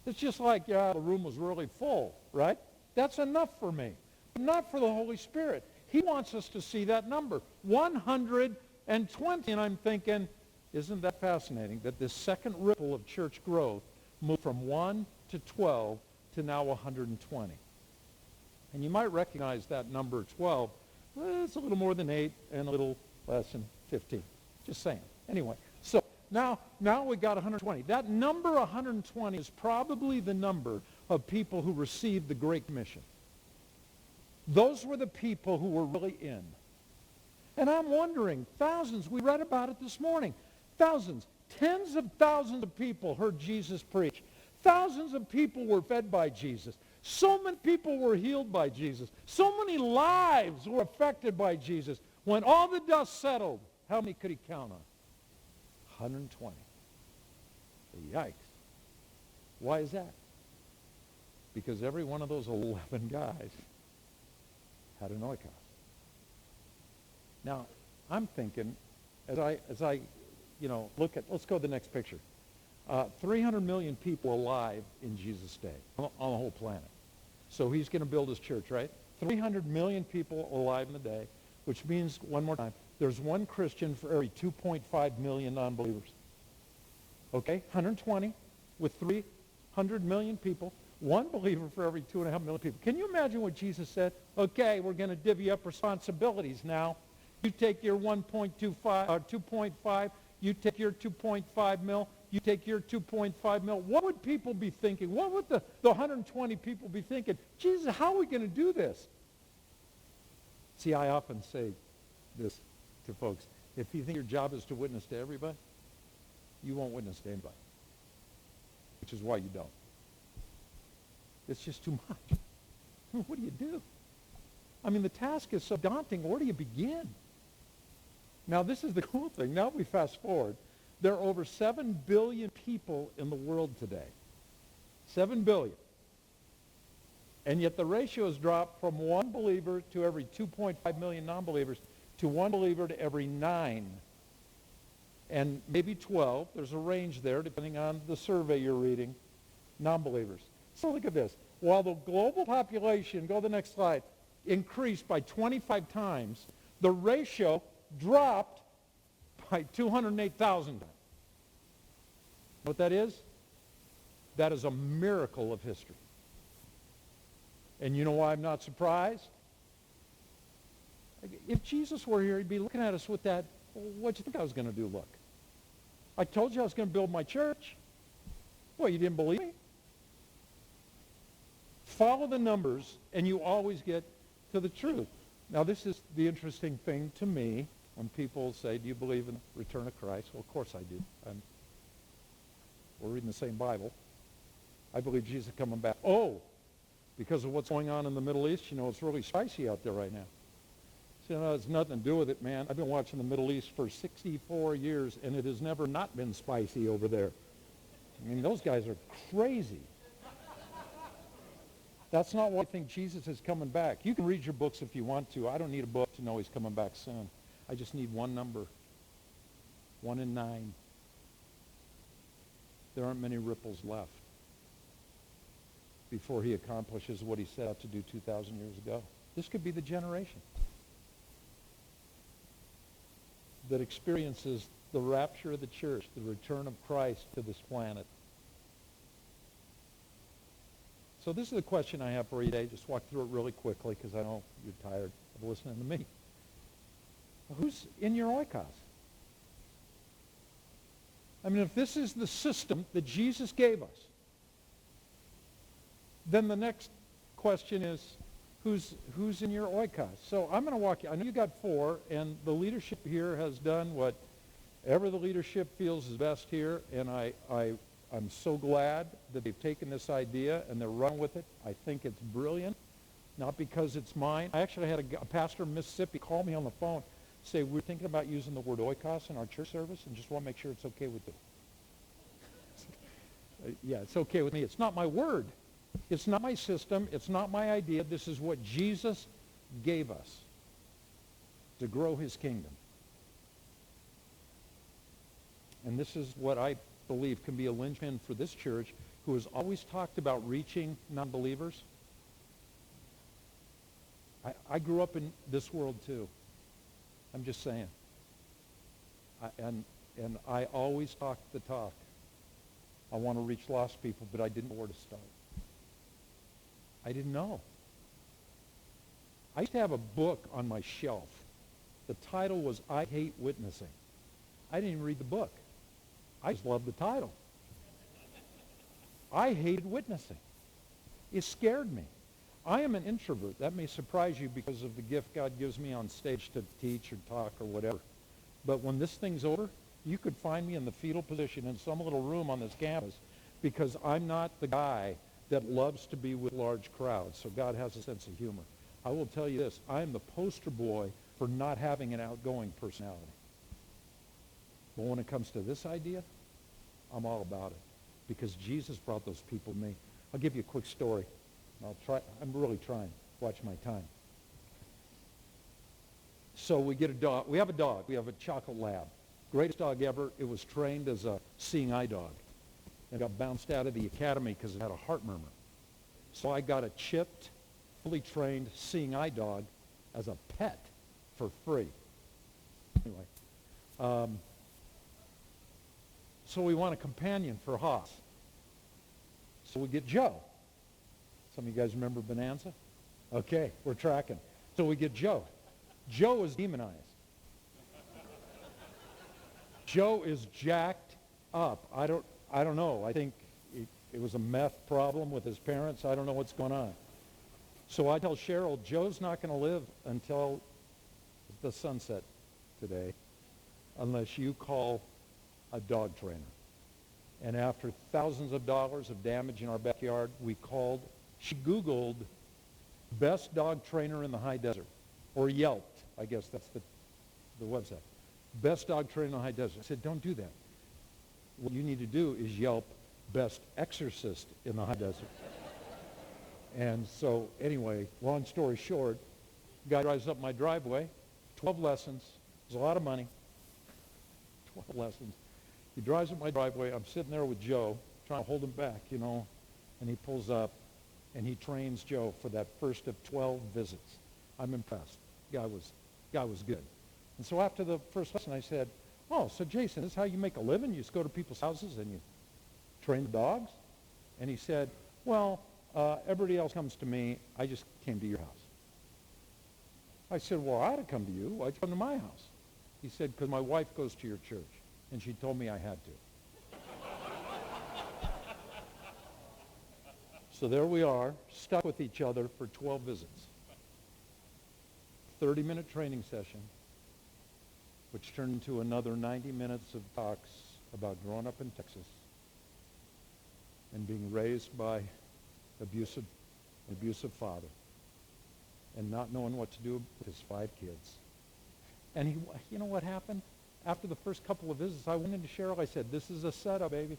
It's just like, the room was really full, right? That's enough for me, but not for the Holy Spirit. He wants us to see that number, 120. And I'm thinking, Isn't that fascinating that this second ripple of church growth moved from 1 to 12 to now 120? And you might recognize that number 12. Well, it's a little more than 8 and a little less than 15. Just saying. Anyway, so now we got 120. That number 120 is probably the number of people who received the Great Commission. Those were the people who were really in. And I'm wondering, thousands, we read about it this morning, thousands, tens of thousands of people heard Jesus preach. Thousands of people were fed by Jesus. So many people were healed by Jesus. So many lives were affected by Jesus. When all the dust settled, how many could he count on? 120. Yikes. Why is that? Because every one of those 11 guys had an oikos. Now, I'm thinking, as I look at, let's go to the next picture. 300 million people alive in Jesus' day on the whole planet. So he's going to build his church, right? 300 million people alive in the day, which means, one more time, there's one Christian for every 2.5 million non-believers. Okay? 120 with 300 million people, one believer for every 2.5 million people. Can you imagine what Jesus said? Okay, we're going to divvy up responsibilities now. You take your 1.25 or 2.5, you take your 2.5 mil, you take your 2.5 mil. What would people be thinking? What would the 120 people be thinking? Jesus, how are we going to do this? See, I often say this to folks. If you think your job is to witness to everybody, you won't witness to anybody, which is why you don't. It's just too much. What do you do? I mean, the task is so daunting. Where do you begin? Now, this is the cool thing. Now we fast forward. There are over 7 billion people in the world today. 7 billion. And yet the ratio has dropped from one believer to every 2.5 million non-believers to one believer to every 9. And maybe 12. There's a range there depending on the survey you're reading. Non-believers. So look at this. While the global population, go to the next slide, increased by 25 times, the ratio dropped by 208,000 times. What that is? That is a miracle of history. And you know why I'm not surprised? If Jesus were here, he'd be looking at us with that, what'd you think I was going to do look? I told you I was going to build my church. Well, you didn't believe me? Follow the numbers, and you always get to the truth. Now, this is the interesting thing to me when people say, do you believe in the return of Christ? Well, of course I do. We're reading the same Bible. I believe Jesus is coming back. Oh, because of what's going on in the Middle East, it's really spicy out there right now. So, it's nothing to do with it, man. I've been watching the Middle East for 64 years, and it has never not been spicy over there. I mean, those guys are crazy. That's not why I think Jesus is coming back. You can read your books if you want to. I don't need a book to know he's coming back soon. I just need one number. 1 in 9. There aren't many ripples left before he accomplishes what he set out to do 2,000 years ago. This could be the generation that experiences the rapture of the church, the return of Christ to this planet. So this is the question I have for you today. Just walk through it really quickly because I know you're tired of listening to me. Who's in your oikos? I mean, if this is the system that Jesus gave us, then the next question is, who's in your oikos? So I'm going to walk you. I know you got 4, and the leadership here has done whatever the leadership feels is best here, and I'm so glad that they've taken this idea and they're running with it. I think it's brilliant, not because it's mine. I actually had a pastor in Mississippi call me on the phone, say, we're thinking about using the word oikos in our church service and just want to make sure it's okay with you. Yeah, it's okay with me. It's not my word. It's not my system. It's not my idea. This is what Jesus gave us to grow his kingdom. And this is what I believe can be a linchpin for this church, who has always talked about reaching non-believers. I grew up in this world too. I'm just saying. And and I always talk the talk. I want to reach lost people, but I didn't know where to start. I didn't know. I used to have a book on my shelf. The title was I Hate Witnessing. I didn't even read the book. I just loved the title. I hated witnessing. It scared me. I am an introvert. That may surprise you because of the gift God gives me on stage to teach or talk or whatever. But when this thing's over, you could find me in the fetal position in some little room on this campus because I'm not the guy that loves to be with large crowds. So God has a sense of humor. I will tell you this. I am the poster boy for not having an outgoing personality. But when it comes to this idea, I'm all about it because Jesus brought those people to me. I'll give you a quick story. I'm really trying. Watch my time. So we get a dog. We have a dog. We have a chocolate lab. Greatest dog ever. It was trained as a seeing eye dog. And got bounced out of the academy because it had a heart murmur. So I got a chipped, fully trained seeing eye dog as a pet for free. Anyway. So we want a companion for Haas. So we get Joe. Some of you guys remember Bonanza? Okay, we're tracking. So we get Joe. Joe is demonized. Joe is jacked up. I don't know. I think it was a meth problem with his parents. I don't know what's going on. So I tell Cheryl, Joe's not going to live until the sunset today unless you call a dog trainer. And after thousands of dollars of damage in our backyard, she Googled best dog trainer in the high desert, or Yelped, I guess that's the website. Best dog trainer in the high desert. I said, don't do that. What you need to do is Yelp best exorcist in the high desert. And so anyway, long story short, guy drives up my driveway, 12 lessons. It's a lot of money. 12 lessons. He drives up my driveway. I'm sitting there with Joe, trying to hold him back, and he pulls up, and he trains Joe for that first of 12 visits. I'm impressed. Guy was good. And so after the first lesson, I said, oh, so Jason, this is how you make a living? You just go to people's houses and you train the dogs? And he said, well, everybody else comes to me. I just came to your house. I said, well, I ought to come to you. Why'd you come to my house? He said, because my wife goes to your church, and she told me I had to. So there we are, stuck with each other for 12 visits. 30-minute training session, which turned into another 90 minutes of talks about growing up in Texas and being raised by abusive father and not knowing what to do with his 5 kids. And you know what happened? After the first couple of visits, I went into Cheryl. I said, this is a setup, baby.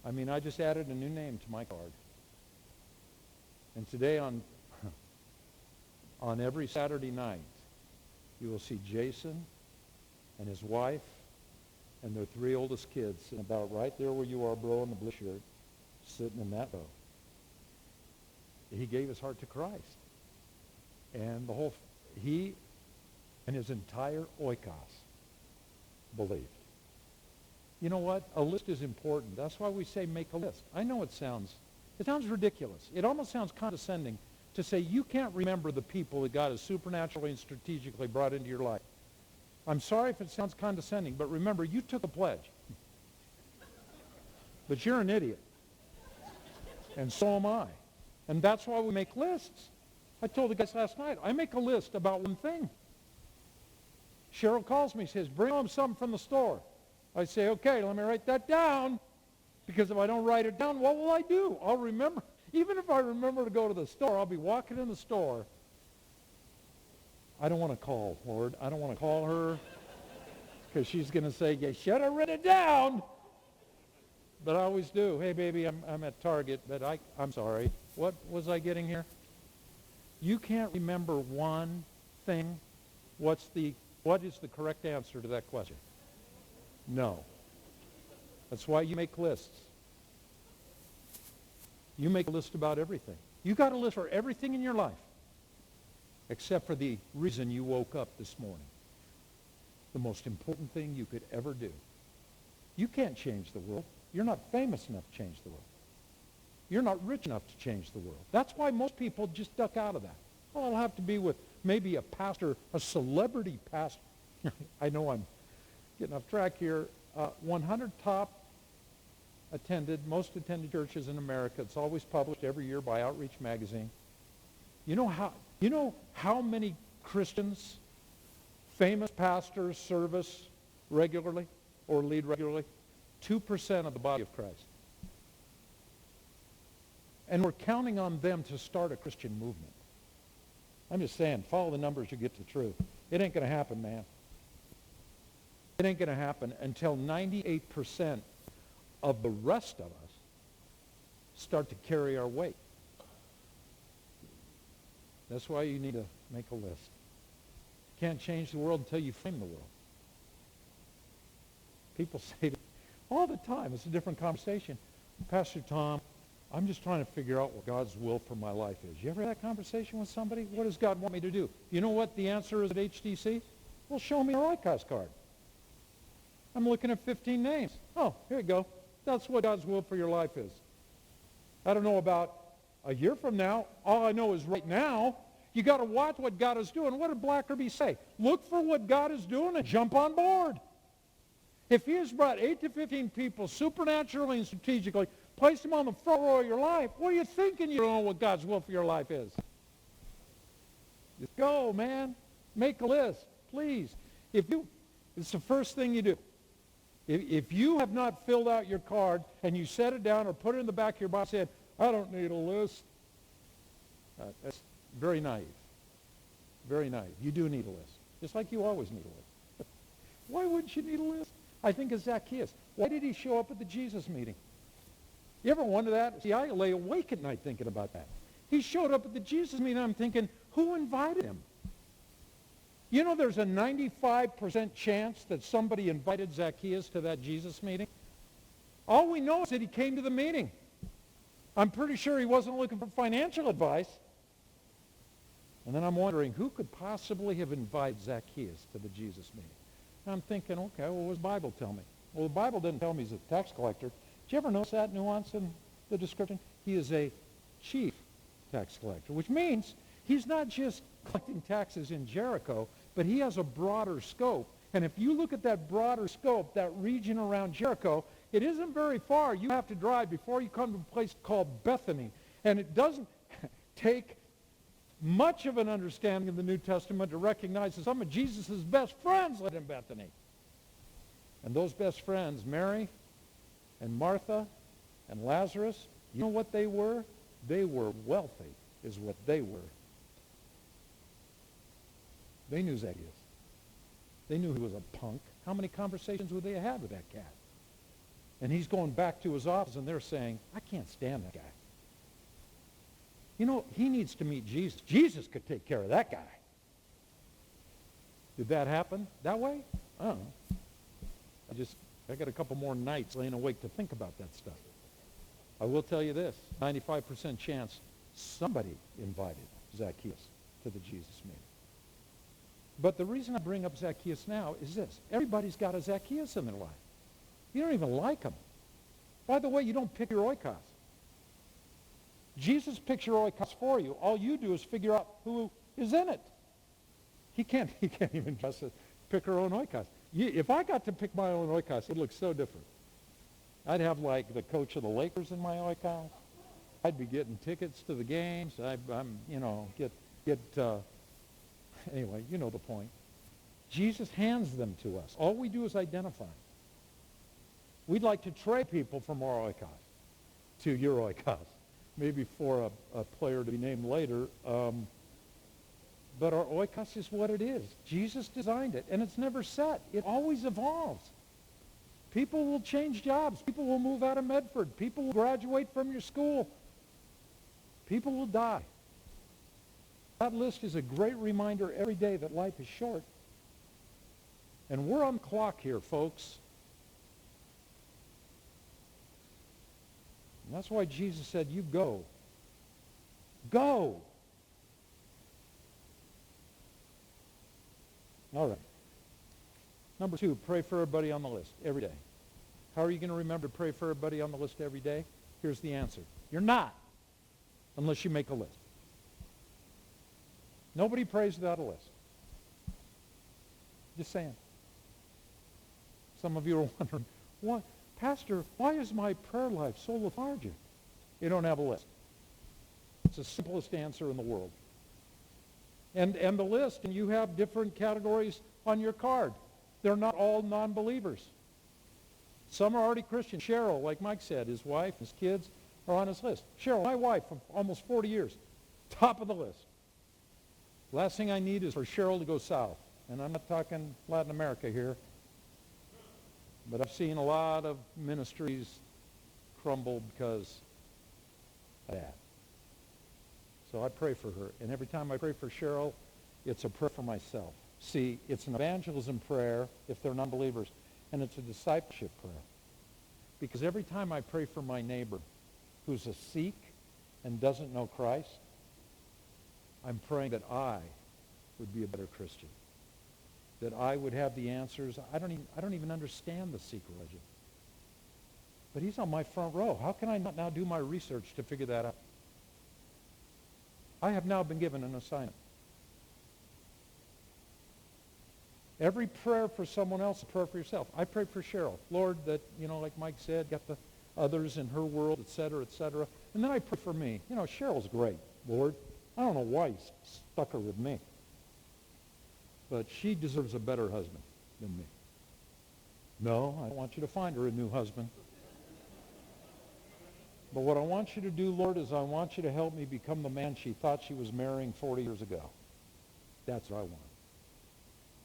I mean, I just added a new name to my card. And today on every Saturday night, you will see Jason and his wife and their 3 oldest kids sitting about right there where you are, bro, in the blue shirt, sitting in that row. He gave his heart to Christ. And he and his entire oikos believed. You know what? A list is important. That's why we say make a list. I know it sounds ridiculous. It almost sounds condescending to say you can't remember the people that God has supernaturally and strategically brought into your life. I'm sorry if it sounds condescending, but remember, you took a pledge. But you're an idiot. And so am I. And that's why we make lists. I told the guys last night, I make a list about one thing. Cheryl calls me, says, bring home something from the store. I say, okay, let me write that down. Because if I don't write it down, what will I do? I'll remember. Even if I remember to go to the store, I'll be walking in the store. I don't want to call, Lord. I don't want to call her because she's going to say, you should have written it down. But I always do. Hey, baby, I'm at Target, but I'm sorry. What was I getting here? You can't remember one thing. What is the correct answer to that question? No. That's why you make lists. You make a list about everything. You got a list for everything in your life except for the reason you woke up this morning. the most important thing you could ever do. You can't change the world. You're not famous enough to change the world. You're not rich enough to change the world. That's why most people just duck out of that. Well, I'll have to be with maybe a pastor, a celebrity pastor. I know I'm getting off track here. 100 top most attended churches in America. It's always published every year by Outreach Magazine. You know how many Christians, famous pastors, service regularly or lead regularly? 2% of the body of Christ. And we're counting on them to start a Christian movement. I'm just saying, follow the numbers, you get the truth. It ain't going to happen, man. It ain't going to happen until 98% of the rest of us start to carry our weight. That's why you need to make a list. You can't change the world until you frame the world. People say to me all the time, it's a different conversation, Pastor Tom, I'm just trying to figure out what God's will for my life is. You ever had that conversation with somebody? What does God want me to do? You know what the answer is at HTC? Well, show me your ICOS card. I'm looking at 15 names. Oh, here you go. That's what God's will for your life is. I don't know about a year from now. All I know is right now, you got to watch what God is doing. What did Blackerby say? Look for what God is doing and jump on board. If he has brought 8 to 15 people supernaturally and strategically, place them on the front row of your life, what are you thinking you don't know what God's will for your life is? Just go, man. Make a list, please. It's the first thing you do. If you have not filled out your card and you set it down or put it in the back of your box and said, I don't need a list, that's very naive. Very naive. You do need a list, just like you always need a list. Why wouldn't you need a list? I think of Zacchaeus. Why did he show up at the Jesus meeting? You ever wonder that? See, I lay awake at night thinking about that. He showed up at the Jesus meeting, I'm thinking, who invited him? You know there's a 95% chance that somebody invited Zacchaeus to that Jesus meeting? All we know is that he came to the meeting. I'm pretty sure he wasn't looking for financial advice. And then I'm wondering, who could possibly have invited Zacchaeus to the Jesus meeting? And I'm thinking, okay, well, what does the Bible tell me? Well, the Bible didn't tell me he's a tax collector. Did you ever notice that nuance in the description? He is a chief tax collector, which means he's not just collecting taxes in Jericho, but he has a broader scope. And if you look at that broader scope, that region around Jericho, it isn't very far. You have to drive before you come to a place called Bethany. And it doesn't take much of an understanding of the New Testament to recognize that some of Jesus' best friends lived in Bethany. And those best friends, Mary and Martha and Lazarus, you know what they were? They were wealthy, is what they were. They knew Zacchaeus. They knew he was a punk. How many conversations would they have had with that cat? And he's going back to his office, and they're saying, I can't stand that guy. You know, he needs to meet Jesus. Jesus could take care of that guy. Did that happen that way? I don't know. I got a couple more nights laying awake to think about that stuff. I will tell you this, 95% chance somebody invited Zacchaeus to the Jesus meeting. But the reason I bring up Zacchaeus now is this. Everybody's got a Zacchaeus in their life. You don't even like him. By the way, you don't pick your oikos. Jesus picks your oikos for you. All you do is figure out who is in it. He can't even just pick her own oikos. If I got to pick my own oikos, it would look so different. I'd have like the coach of the Lakers in my oikos. I'd be getting tickets to the games. Anyway, you know the point. Jesus hands them to us. All we do is identify. We'd like to trade people from our oikos to your oikos. Maybe for a player to be named later. But our oikos is what it is. Jesus designed it, and it's never set. It always evolves. People will change jobs. People will move out of Medford. People will graduate from your school. People will die. That list is a great reminder every day that life is short. And we're on the clock here, folks. And that's why Jesus said, you go. Go. All right. Number 2, pray for everybody on the list every day. How are you going to remember to pray for everybody on the list every day? Here's the answer. You're not, unless you make a list. Nobody prays without a list. Just saying. Some of you are wondering, why, Pastor, why is my prayer life so lethargic? You don't have a list. It's the simplest answer in the world. And the list, and you have different categories on your card. They're not all non-believers. Some are already Christian. Cheryl, like Mike said, his wife, his kids are on his list. Cheryl, my wife of almost 40 years, top of the list. Last thing I need is for Cheryl to go south. And I'm not talking Latin America here, but I've seen a lot of ministries crumble because of that. So I pray for her. And every time I pray for Cheryl, it's a prayer for myself. See, it's an evangelism prayer if they're non-believers, and it's a discipleship prayer. Because every time I pray for my neighbor who's a Sikh and doesn't know Christ, I'm praying that I would be a better Christian. That I would have the answers. I don't even understand the Sikh religion. But he's on my front row. How can I not now do my research to figure that out? I have now been given an assignment. Every prayer for someone else, a prayer for yourself. I pray for Cheryl. Lord, that, like Mike said, got the others in her world, et cetera, et cetera. And then I pray for me. Cheryl's great, Lord. I don't know why you stuck her with me. But she deserves a better husband than me. No, I don't want you to find her a new husband. But what I want you to do, Lord, is I want you to help me become the man she thought she was marrying 40 years ago. That's what I want.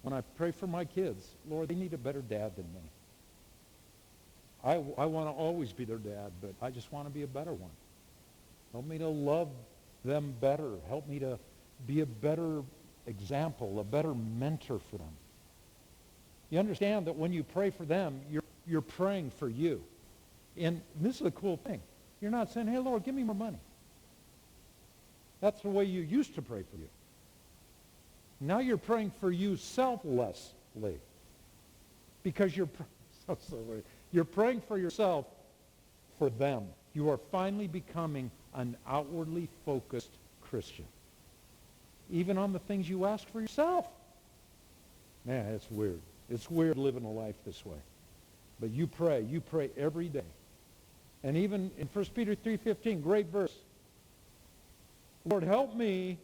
When I pray for my kids, Lord, they need a better dad than me. I want to always be their dad, but I just want to be a better one. Help me to love them better. Help me to be a better example, a better mentor for them. You understand that when you pray for them, you're praying for you. And this is a cool thing. You're not saying, hey, Lord, give me more money. That's the way you used to pray for you. Now you're praying for you selflessly. Because you're praying for yourself for them. You are finally becoming an outwardly focused Christian. Even on the things you ask for yourself. Man, it's weird. It's weird living a life this way. But you pray every day. And even in 1 Peter 3:15, great verse. Lord, help me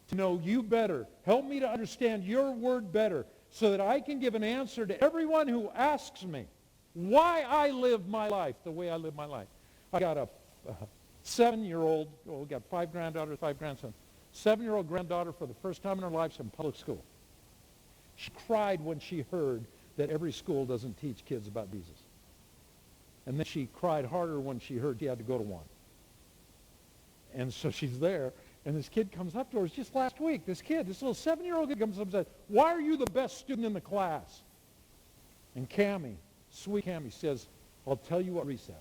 to know you better. Help me to understand your word better so that I can give an answer to everyone who asks me why I live my life the way I live my life. I got a 7-year-old, we got 5 granddaughters, 5 grandsons. 7-year-old granddaughter for the first time in her life in public school. She cried when she heard that every school doesn't teach kids about Jesus. And then she cried harder when she heard she had to go to one. And so she's there, and this kid comes up to her. It's just last week. This little 7-year-old kid comes up and says, why are you the best student in the class? And Cammie, sweet Cammie, says, I'll tell you what recess.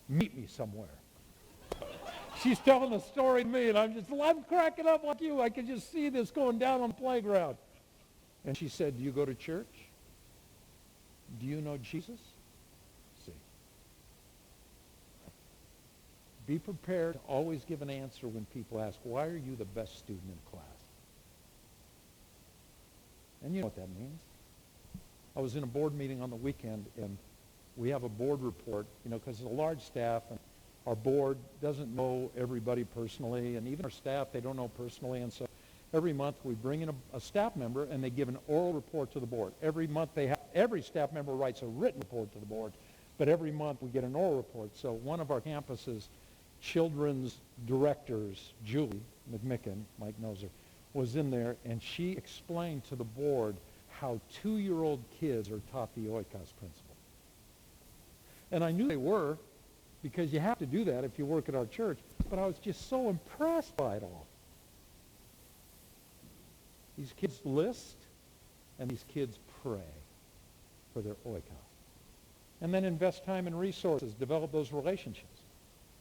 Meet me somewhere. She's telling the story to me, and I'm cracking up like you. I can just see this going down on the playground. And she said, do you go to church? Do you know Jesus? See. Be prepared to always give an answer when people ask, why are you the best student in class? And you know what that means. I was in a board meeting on the weekend, and we have a board report, because it's a large staff, and our board doesn't know everybody personally, and even our staff, they don't know personally. And so every month we bring in a staff member, and they give an oral report to the board. Every month every staff member writes a written report to the board, but every month we get an oral report. So one of our campus's children's directors, Julie McMicken, Mike knows her, was in there, and she explained to the board how 2-year-old kids are taught the oikos principle. And I knew they were, because you have to do that if you work at our church, but I was just so impressed by it all. These kids list, and these kids pray for their oikos. And then invest time and resources, develop those relationships.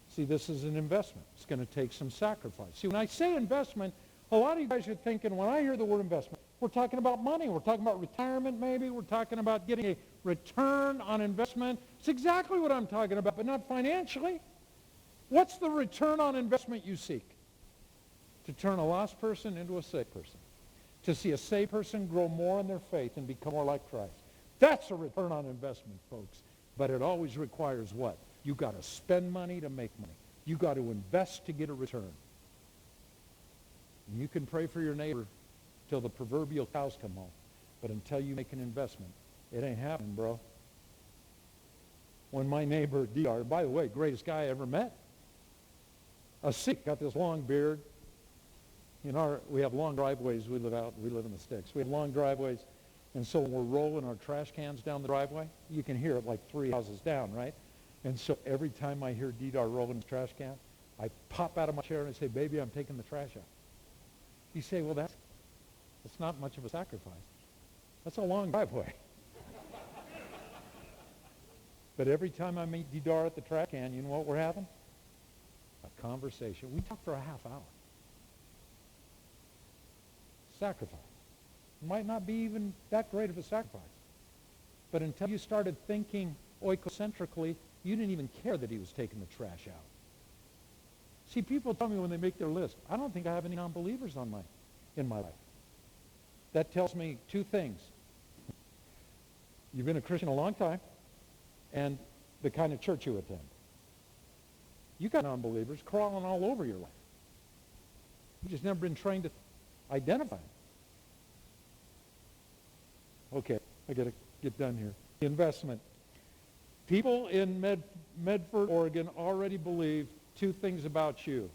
See, this is an investment. It's going to take some sacrifice. See, when I say investment, a lot of you guys are thinking, when I hear the word investment, We're talking about money. We're talking about retirement maybe. We're talking about getting a return on investment. It's exactly what I'm talking about, but not financially. What's the return on investment you seek? To turn a lost person into a saved person. To see a saved person grow more in their faith and become more like Christ. That's a return on investment, folks. But it always requires what? You got to spend money to make money. You got to invest to get a return. And you can pray for your neighbor till the proverbial cows come home. But until you make an investment, it ain't happening, bro. When my neighbor, DR, by the way, greatest guy I ever met, a Sikh, got this long beard. We have long driveways. We live in the sticks. We have long driveways. And so when we're rolling our trash cans down the driveway, you can hear it like 3 houses down, right? And so every time I hear Didar rolling his trash can, I pop out of my chair and I say, baby, I'm taking the trash out. You say, well, that's not much of a sacrifice. That's a long driveway. But every time I meet Didar at the trash can, you know what we're having? A conversation. We talk for a half hour. Sacrifice. It might not be even that great of a sacrifice. But until you started thinking oikocentrically, you didn't even care that he was taking the trash out. See, people tell me when they make their list, I don't think I have any non-believers in my life. That tells me two things. You've been a Christian a long time, and the kind of church you attend. You got non-believers crawling all over your life. You've just never been trained to identify them. Okay, I got to get done here. Investment. People in Medford, Oregon already believe two things about you,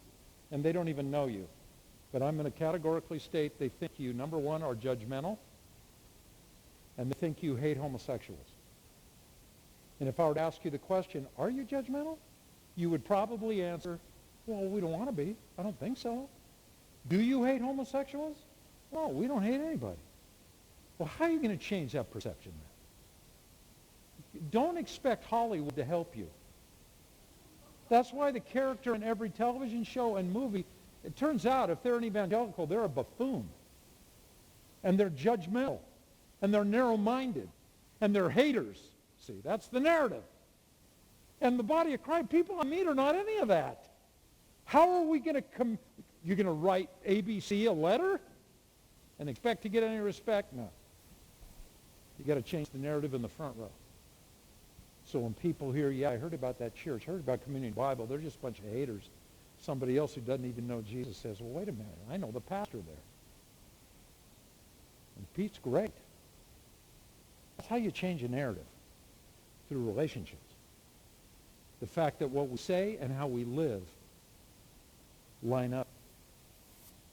and they don't even know you. But I'm going to categorically state they think you, number one, are judgmental, and they think you hate homosexuals. And if I were to ask you the question, are you judgmental? You would probably answer, well, we don't want to be. I don't think so. Do you hate homosexuals? No, we don't hate anybody. Well, how are you going to change that perception then? Don't expect Hollywood to help you. That's why the character in every television show and movie, it turns out if they're an evangelical, they're a buffoon. And they're judgmental. And they're narrow-minded. And they're haters. See, that's the narrative. And the body of Christ, people I meet are not any of that. How are we going to you're going to write ABC a letter and expect to get any respect? No. You got to change the narrative in the front row. So when people hear, yeah, I heard about that church, heard about Community Bible, they're just a bunch of haters. Somebody else who doesn't even know Jesus says, well, wait a minute, I know the pastor there. And Pete's great. That's how you change a narrative, through relationships. The fact that what we say and how we live line up.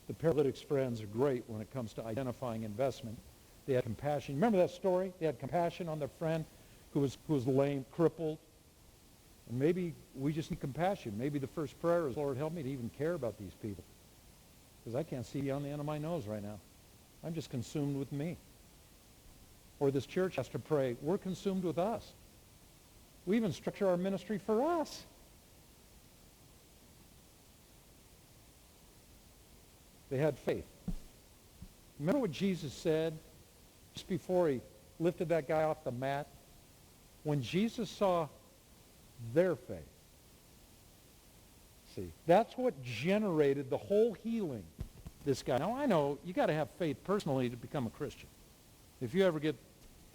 The paralytic's friends are great when it comes to identifying investment. They had compassion. Remember that story? They had compassion on their friend who was lame, crippled. And maybe we just need compassion. Maybe the first prayer is, Lord, help me to even care about these people. Because I can't see beyond the end of my nose right now. I'm just consumed with me. Or this church has to pray, we're consumed with us. We even structure our ministry for us. They had faith. Remember what Jesus said just before he lifted that guy off the mat? When Jesus saw their faith. See, that's what generated the whole healing. This guy. Now, I know you got to have faith personally to become a Christian. If you ever get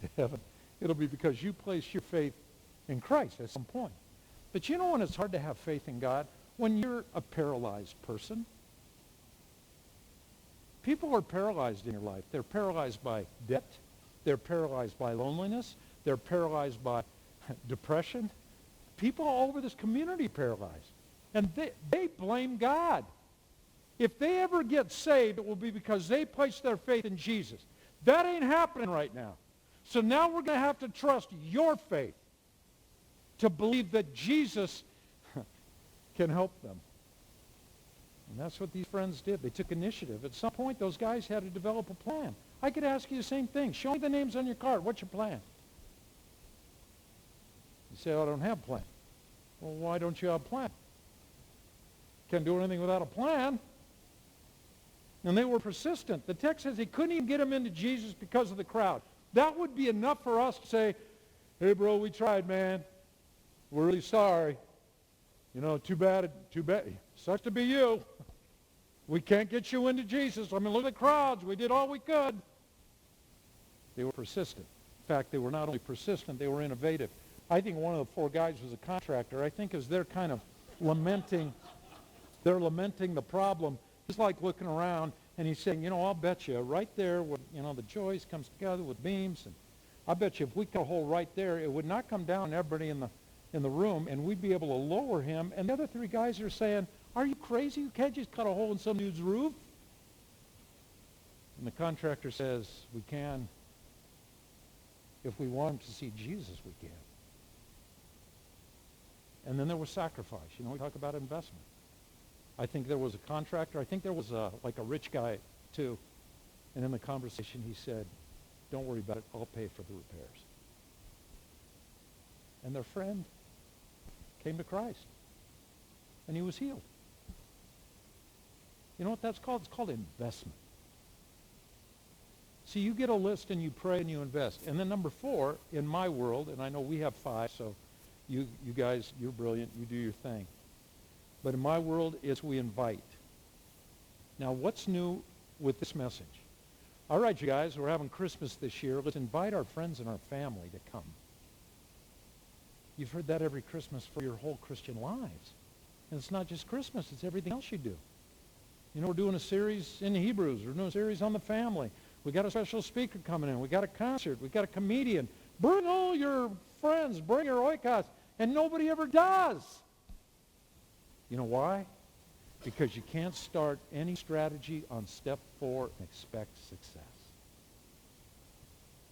to heaven, it'll be because you place your faith in Christ at some point. But you know when it's hard to have faith in God? When you're a paralyzed person. People are paralyzed in your life. They're paralyzed by debt. They're paralyzed by loneliness. They're paralyzed by depression. People all over this community are paralyzed. And they blame God. If they ever get saved, it will be because they placed their faith in Jesus. That ain't happening right now. So now we're going to have to trust your faith to believe that Jesus can help them. And that's what these friends did. They took initiative. At some point, those guys had to develop a plan. I could ask you the same thing. Show me the names on your card. What's your plan? You say, oh, I don't have a plan. Well, why don't you have a plan? Can't do anything without a plan. And they were persistent. The text says they couldn't even get him into Jesus because of the crowd. That would be enough for us to say, hey, bro, we tried, man. We're really sorry. You know, too bad. Sucks to be you. We can't get you into Jesus. I mean, look at the crowds. We did all we could. They were persistent. In fact, they were not only persistent, they were innovative. I think one of the four guys was a contractor. I think as they're kind of lamenting the problem, he's like looking around and he's saying, you know, I'll bet you right there where, you know, the joist comes together with beams, and I bet you if we cut a hole right there, it would not come down on everybody in the room, and we'd be able to lower him. And the other three guys are saying, are you crazy? You can't just cut a hole in some dude's roof. And the contractor says, we can. If we want him to see Jesus, we can. And then there was sacrifice. You know, we talk about investment. I think there was a contractor. I think there was like a rich guy, too. And in the conversation, he said, don't worry about it. I'll pay for the repairs. And their friend came to Christ. And he was healed. You know what that's called? It's called investment. See, you get a list and you pray and you invest. And then number 4, in my world, and I know we have 5, so you guys, you're brilliant. You do your thing. But in my world, it's we invite. Now, what's new with this message? All right, you guys, we're having Christmas this year. Let's invite our friends and our family to come. You've heard that every Christmas for your whole Christian lives. And it's not just Christmas, it's everything else you do. You know, we're doing a series in Hebrews. We're doing a series on the family. We got a special speaker coming in. We got a concert. We got a comedian. Bring all your friends. Bring your oikos. And nobody ever does. You know why? Because you can't start any strategy on step 4 and expect success.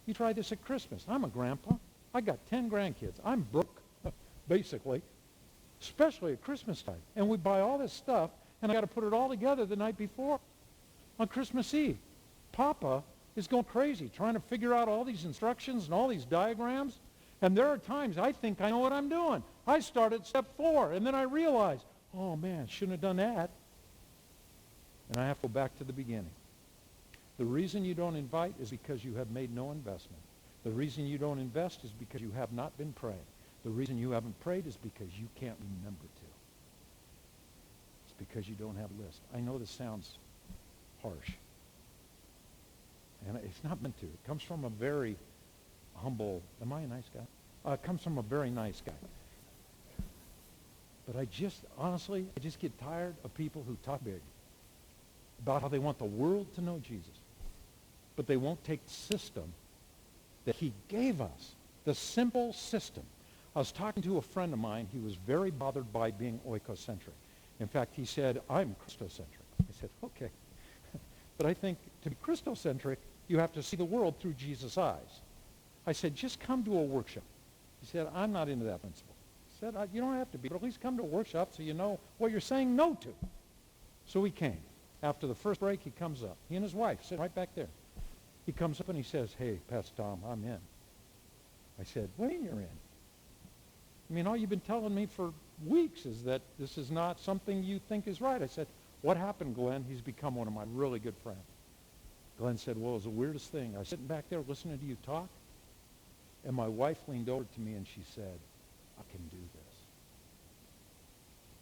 You try this at Christmas. I'm a grandpa. I got 10 grandkids. I'm broke, basically, especially at Christmas time. And we buy all this stuff, and I got to put it all together the night before on Christmas Eve. Papa is going crazy trying to figure out all these instructions and all these diagrams. And there are times I think I know what I'm doing. I start at step 4, and then I realize, oh, man, shouldn't have done that. And I have to go back to the beginning. The reason you don't invite is because you have made no investment. The reason you don't invest is because you have not been praying. The reason you haven't prayed is because you can't remember to. It's because you don't have a list. I know this sounds harsh. And it's not meant to. It comes from a very humble, am I a nice guy? It comes from a very nice guy. But honestly, I just get tired of people who talk big about how they want the world to know Jesus. But they won't take the system that he gave us, the simple system. I was talking to a friend of mine. He was very bothered by being oikocentric. In fact, he said, I'm Christocentric. I said, okay. But I think to be Christocentric, you have to see the world through Jesus' eyes. I said, just come to a workshop. He said, I'm not into that principle. I said, you don't have to be, but at least come to a workshop so you know what you're saying no to. So he came. After the first break, he comes up. He and his wife sit right back there. He comes up and he says, hey, Pastor Tom, I'm in. I said, what do you mean you're in? I mean, all you've been telling me for weeks is that this is not something you think is right. I said, what happened, Glenn? He's become one of my really good friends. Glenn said, well, it was the weirdest thing. I was sitting back there listening to you talk, and my wife leaned over to me and she said, I can do this.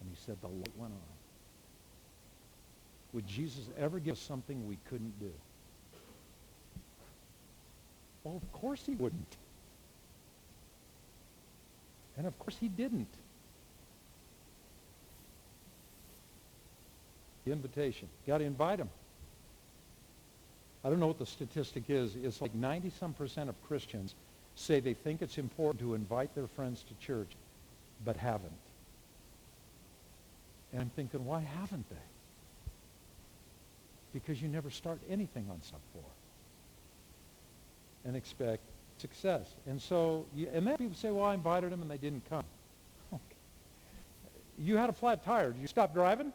And he said, the light went on. Would Jesus ever give us something we couldn't do? Well, of course he wouldn't. And of course he didn't. The invitation. Got to invite him. I don't know what the statistic is. It's like 90-some% of Christians say they think it's important to invite their friends to church, but haven't. And I'm thinking, why haven't they? Because you never start anything on step 4 and expect success. And so, and then people say, well, I invited them and they didn't come. Okay. You had a flat tire. Did you stop driving?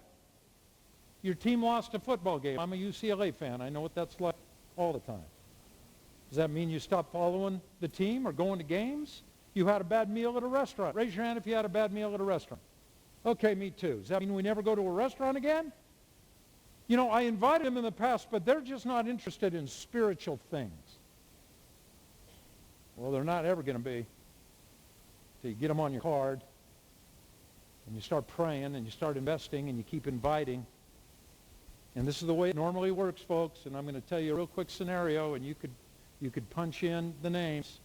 Your team lost a football game. I'm a UCLA fan. I know what that's like all the time. Does that mean you stopped following the team or going to games? You had a bad meal at a restaurant. Raise your hand if you had a bad meal at a restaurant. Okay, me too. Does that mean we never go to a restaurant again? You know, I invited them in the past, but they're just not interested in spiritual things. Well, they're not ever going to be until you get them on your card and you start praying and you start investing and you keep inviting. And this is the way it normally works, folks. And I'm going to tell you a real quick scenario, and you could punch in the names.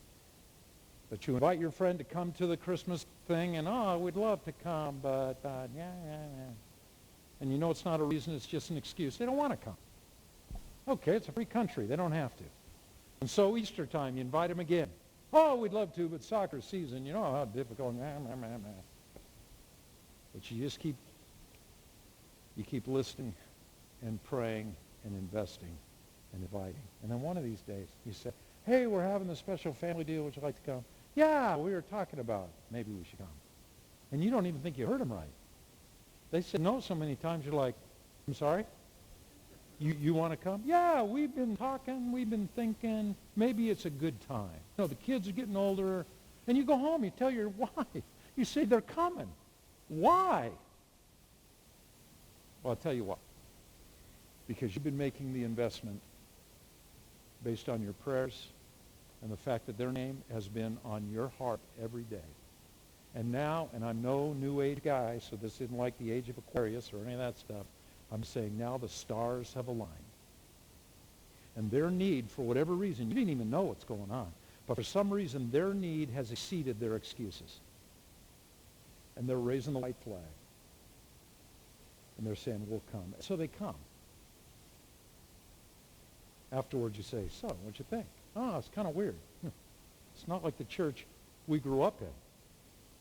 But you invite your friend to come to the Christmas thing, and, oh, we'd love to come, but yeah. And you know it's not a reason, it's just an excuse. They don't want to come. Okay, it's a free country. They don't have to. And so Easter time, you invite them again. Oh, we'd love to, but soccer season, you know how difficult. But you just keep listening and praying and investing and inviting. And then one of these days, you say, hey, we're having a special family deal. Would you like to come? Yeah, we were talking about it. Maybe we should come. And you don't even think you heard them right. They said no so many times, you're like, I'm sorry? You want to come? Yeah, we've been talking, we've been thinking, maybe it's a good time. No, the kids are getting older. And you go home, you tell your wife. You say, they're coming. Why? Well, I'll tell you what. Because you've been making the investment based on your prayers and the fact that their name has been on your heart every day. And now, and I'm no new age guy, so this isn't like the age of Aquarius or any of that stuff. I'm saying now the stars have aligned. And their need, for whatever reason, you didn't even know what's going on, but for some reason their need has exceeded their excuses. And they're raising the white flag. And they're saying, we'll come. So they come. Afterwards you say, so, what'd you think? Oh, it's kind of weird. It's not like the church we grew up in.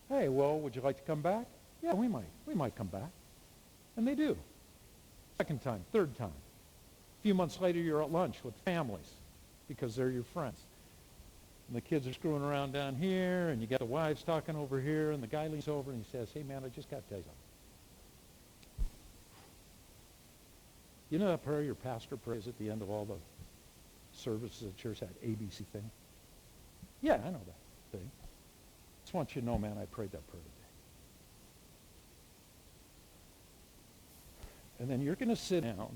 Hey, well, would you like to come back? Yeah, we might. We might come back. And they do. Second time, third time. A few months later, you're at lunch with families because they're your friends. And the kids are screwing around down here, and you got the wives talking over here, and the guy leans over and he says, hey, man, I just got to tell you something. You know that prayer your pastor prays at the end of all the services at church, that ABC thing? Yeah, I know that thing. Just want you to know, man, I prayed that prayer today. And then you're going to sit down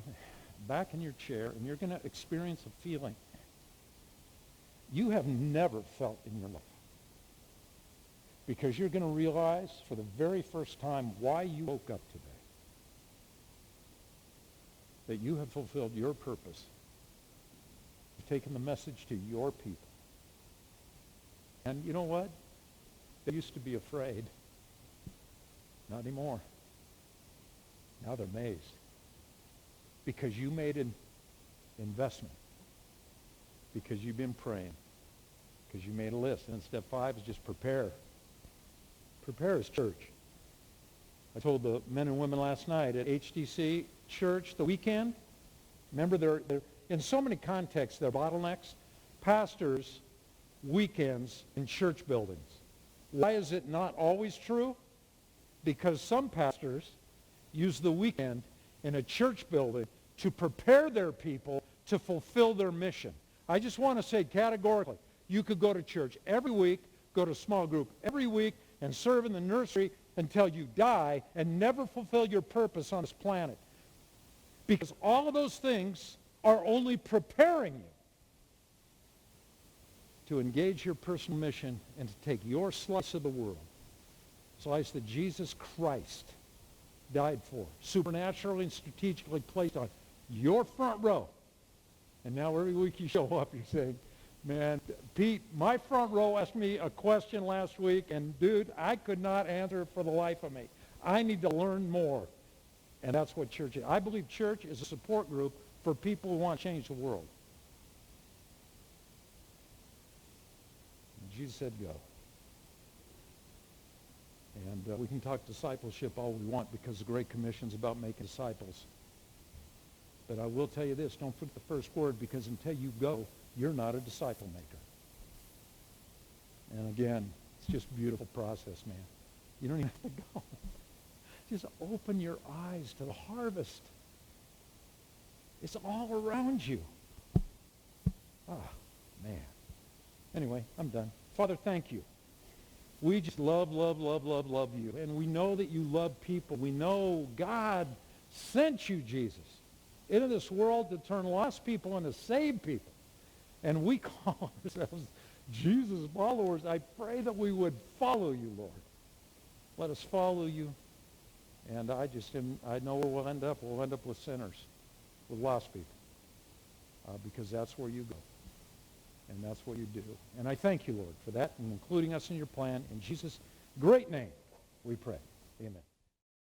back in your chair, and you're going to experience a feeling you have never felt in your life. Because you're going to realize for the very first time why you woke up today. That you have fulfilled your purpose. You've taken the message to your people. And you know what? They used to be afraid. Not anymore. Now they're amazed. Because you made an investment. Because you've been praying. Because you made a list. And then step 5 is just prepare. Prepare as church. I told the men and women last night at HTC Church the weekend. Remember, they're in so many contexts, they're bottlenecks. Pastors, weekends in church buildings. Why is it not always true? Because some pastors use the weekend in a church building to prepare their people to fulfill their mission. I just want to say categorically, you could go to church every week, go to a small group every week, and serve in the nursery until you die and never fulfill your purpose on this planet. Because all of those things are only preparing you to engage your personal mission and to take your slice of the world, slice that Jesus Christ died for, supernaturally and strategically placed on your front row. And now every week you show up, you're saying, man, Pete, my front row asked me a question last week, and dude, I could not answer it for the life of me. I need to learn more. And that's what church is. I believe church is a support group for people who want to change the world. And Jesus said go. And we can talk discipleship all we want because the Great Commission is about making disciples. But I will tell you this, don't forget the first word, because until you go, you're not a disciple maker. And again, it's just a beautiful process, man. You don't even have to go. Just open your eyes to the harvest. It's all around you. Ah, man. Anyway, I'm done. Father, thank you. We just love you. And we know that you love people. We know God sent you, Jesus, into this world to turn lost people into saved people. And we call ourselves Jesus followers. I pray that we would follow you, Lord. Let us follow you. And I know where we'll end up. We'll end up with sinners, with lost people, because that's where you go. And that's what you do. And I thank you, Lord, for that and including us in your plan. In Jesus' great name, we pray. Amen.